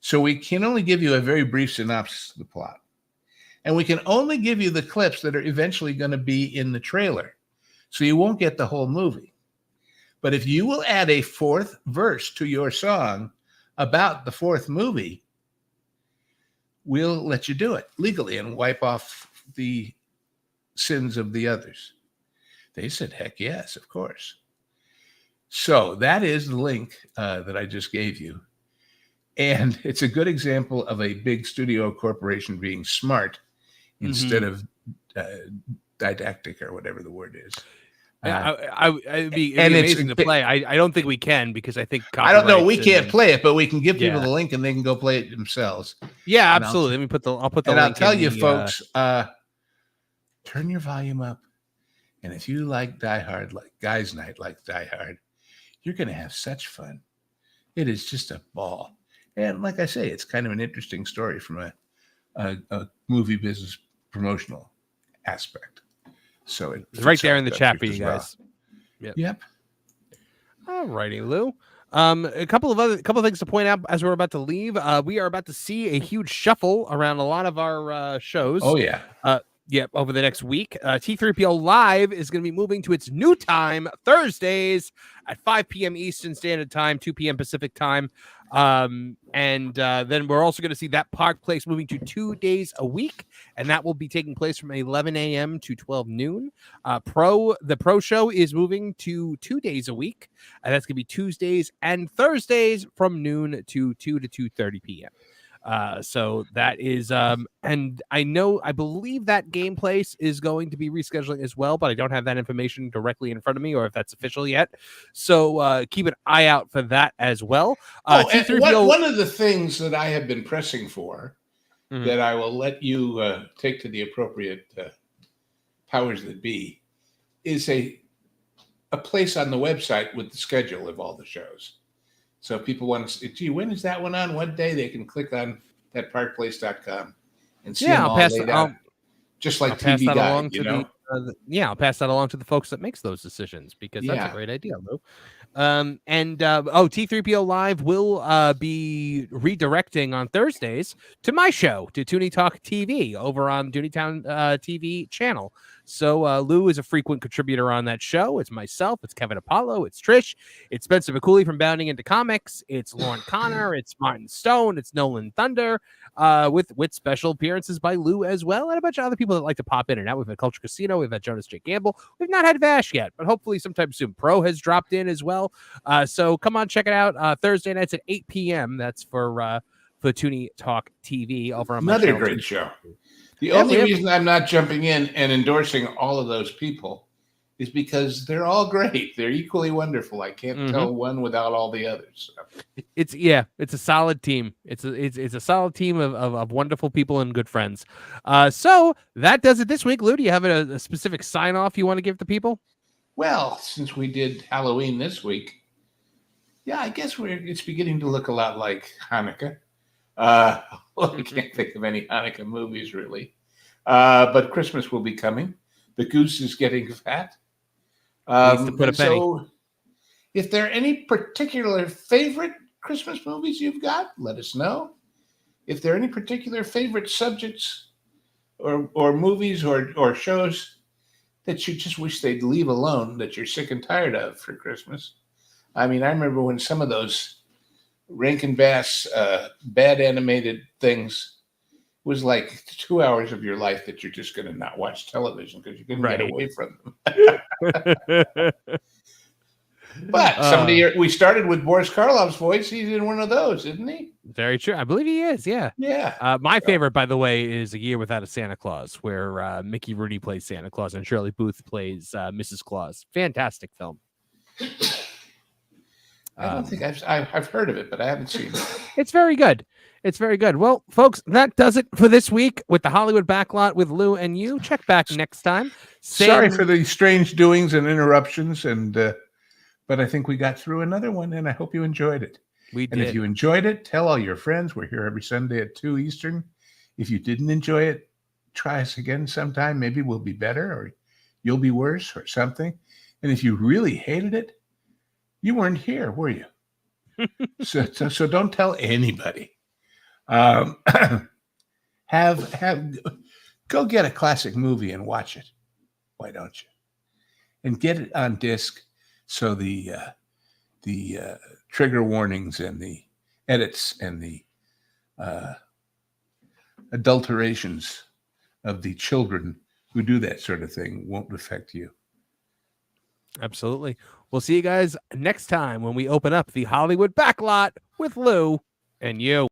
So we can only give you a very brief synopsis of the plot. And we can only give you the clips that are eventually going to be in the trailer. So you won't get the whole movie. But if you will add a fourth verse to your song about the fourth movie, we'll let you do it legally and wipe off the sins of the others. They said, heck yes, of course. So that is the link that I just gave you. And it's a good example of a big studio corporation being smart instead of didactic or whatever the word is.
It'd be amazing to play. I don't think we can because I think
I don't know. We can't play it, but we can give people the link and they can go play it themselves.
Yeah, absolutely. Let me put the. I'll put the.
And
link
I'll tell you, folks, turn your volume up, and if you like Die Hard, like Guys Night, like Die Hard, you're going to have such fun. It is just a ball. And like I say, it's kind of an interesting story from a movie business promotional aspect. So it's
right there in the chat for you guys.
Well. Yep.
All righty, Lou. A couple of things to point out as we're about to leave. We are about to see a huge shuffle around a lot of our shows.
Oh yeah.
Yep, over the next week. T3PO Live is going to be moving to its new time, Thursdays at 5 p.m. Eastern Standard Time, 2 p.m. Pacific Time. And then we're also going to see That Park Place moving to 2 days a week, and that will be taking place from 11 a.m. to 12 noon. The Pro Show is moving to 2 days a week, and that's going to be Tuesdays and Thursdays from noon to 2 to 2:30 p.m. So that is, and I believe that Game Place is going to be rescheduling as well, but I don't have that information directly in front of me or if that's official yet. So keep an eye out for that as well.
One of the things that I have been pressing for that I will let you take to the appropriate powers that be is a place on the website with the schedule of all the shows. So if people want to, gee, when is that one on? What day? They can click on thatparkplace.com and see them all laid out. Just like TV Guide, you know?
I'll pass that along to the folks that makes those decisions because that's a great idea, Lou. T3PO Live will be redirecting on Thursdays to my show, to Toonie Talk TV over on Tooneytown TV channel. So Lou is a frequent contributor on that show. It's myself, it's Kevin Apollo, it's Trish, it's Spencer McCooley from Bounding Into Comics, it's Lauren Connor, it's Martin Stone, it's Nolan Thunder, with special appearances by Lou as well, and a bunch of other people that like to pop in and out. We've had Culture Casino, we've had Jonas J. Gamble, we've not had Vash yet, but hopefully sometime soon. Pro has dropped in as well. So come on, check it out. Thursday nights at 8 p.m. That's for Toonie Talk TV over on
another great show. The only reason I'm not jumping in and endorsing all of those people is because they're all great. They're equally wonderful. I can't tell one without all the others. So.
It's a solid team. It's a solid team of wonderful people and good friends. So that does it this week. Lou, do you have a specific sign off you want to give the people?
Well, since we did Halloween this week, I guess it's beginning to look a lot like Hanukkah. I can't think of any Hanukkah movies really, but Christmas will be coming. The goose is getting fat.
Needs to put a penny.
So, if there are any particular favorite Christmas movies you've got, let us know. If there are any particular favorite subjects or movies or shows that you just wish they'd leave alone, that you're sick and tired of for Christmas. I mean, I remember when some of those Rankin Bass bad animated things was like 2 hours of your life that you're just going to not watch television because you couldn't get away from them. But we started with Boris Karloff's voice. He's in one of those, isn't he?
Very true. I believe he is. Yeah.
Yeah.
My favorite, by the way, is A Year Without a Santa Claus, where Mickey Rooney plays Santa Claus and Shirley Booth plays Mrs. Claus. Fantastic film.
I don't think I've heard of it, but I haven't seen it.
It's very good. It's very good. Well, folks, that does it for this week with the Hollywood Backlot with Lou and you. Check back next time.
Sorry for the strange doings and interruptions, but I think we got through another one, and I hope you enjoyed it.
We did.
And if you enjoyed it, tell all your friends. We're here every Sunday at 2 Eastern. If you didn't enjoy it, try us again sometime. Maybe we'll be better, or you'll be worse, or something. And if you really hated it, you weren't here, were you? So don't tell anybody. Go get a classic movie and watch it. Why don't you? And get it on disc so the trigger warnings and the edits and the adulterations of the children who do that sort of thing won't affect you.
Absolutely. We'll see you guys next time when we open up the Hollywood Backlot with Lou and you.